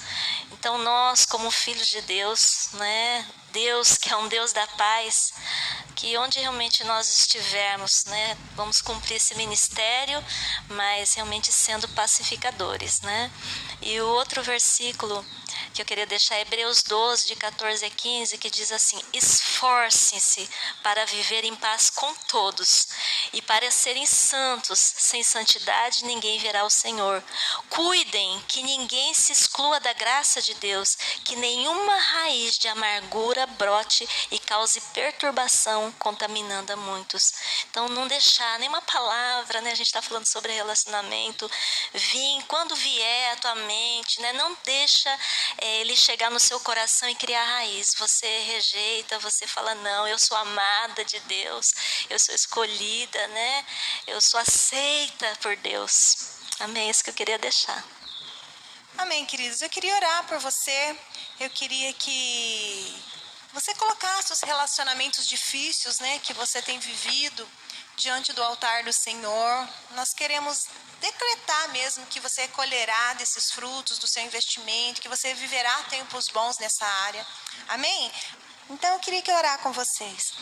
Então nós, como filhos de Deus, né, Deus que é um Deus da paz, que onde realmente nós estivermos, né, vamos cumprir esse ministério, mas realmente sendo pacificadores, né? E o outro versículo que eu queria deixar é Hebreus 12, de 14 a 15, que diz assim: esforcem-se para viver em paz com todos e para serem santos. Sem santidade ninguém verá o Senhor. Cuidem que ninguém se exclua da graça de Deus, que nenhuma raiz de amargura brote e cause perturbação, contaminando a muitos. Então, não deixar nenhuma palavra, né? A gente está falando sobre relacionamento, quando vier à tua mente, né? Não deixa ele chegar no seu coração e criar raiz. Você rejeita, você fala: não, eu sou amada de Deus, eu sou escolhida, né? Eu sou aceita por Deus. Amém, isso que eu queria deixar. Amém, queridos. Eu queria orar por você. Eu queria que você colocasse os relacionamentos difíceis, né, que você tem vivido diante do altar do Senhor. Nós queremos decretar mesmo que você colherá desses frutos do seu investimento, que você viverá tempos bons nessa área. Amém? Então eu queria orar com vocês.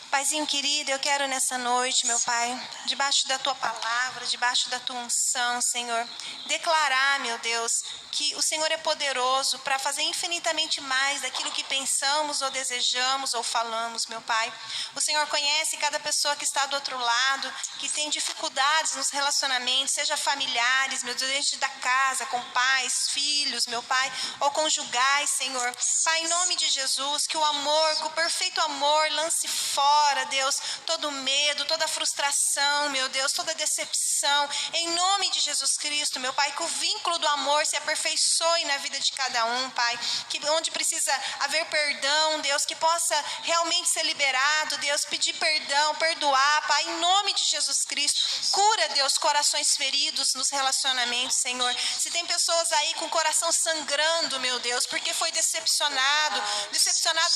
Paizinho querido, eu quero nessa noite, meu Pai, debaixo da Tua palavra, debaixo da Tua unção, Senhor, declarar, meu Deus, que o Senhor é poderoso para fazer infinitamente mais daquilo que pensamos ou desejamos ou falamos, meu Pai. O Senhor conhece cada pessoa que está do outro lado, que tem dificuldades nos relacionamentos, seja familiares, meu Deus, dentro da casa, com pais, filhos, meu Pai, ou conjugais, Senhor. Pai, em nome de Jesus, que o amor, que o perfeito amor lance fora, Deus, todo medo, toda frustração, meu Deus, toda decepção, em nome de Jesus Cristo, meu Pai, que o vínculo do amor se aperfeiçoe na vida de cada um, Pai, que onde precisa haver perdão, Deus, que possa realmente ser liberado, Deus, pedir perdão, perdoar, Pai, em nome de Jesus Cristo. Cura, Deus, corações feridos nos relacionamentos, Senhor. Se tem pessoas aí com o coração sangrando, meu Deus, porque foi decepcionado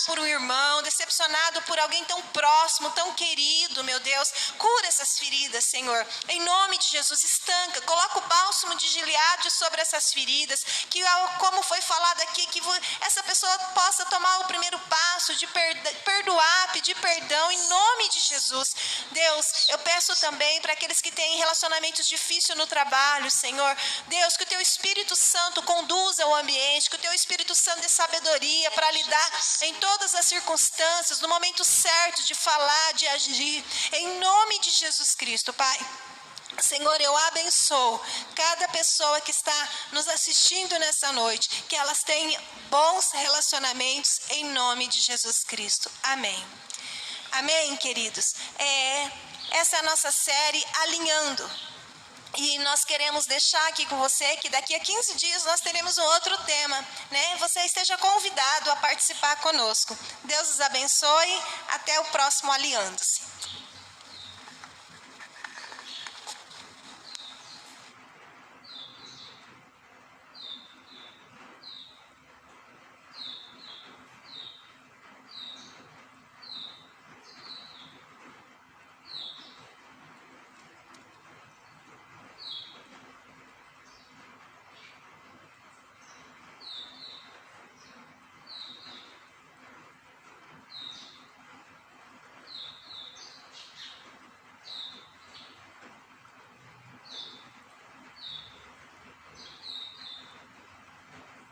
por um irmão, decepcionado por alguém tão próximo, tão querido, meu Deus, cura essas feridas, Senhor, em nome de Jesus. Estanca, coloca o bálsamo de Gileade sobre essas feridas, que como foi falado aqui, que essa pessoa possa tomar o primeiro passo de perdoar, pedir perdão, em nome de Jesus. Deus, eu peço também para aqueles que têm relacionamentos difíceis no trabalho, Senhor, Deus, que o Teu Espírito Santo conduza o ambiente, que o Teu Espírito Santo dê sabedoria para lidar em todas as circunstâncias, no momento certo de falar, de agir, em nome de Jesus Cristo, Pai. Senhor, eu abençoo cada pessoa que está nos assistindo nessa noite, que elas tenham bons relacionamentos em nome de Jesus Cristo. Amém. Amém, queridos? Essa é a nossa série Alinhando. E nós queremos deixar aqui com você que daqui a 15 dias nós teremos um outro tema, né? Você esteja convidado a participar conosco. Deus os abençoe. Até o próximo Alinhando-se.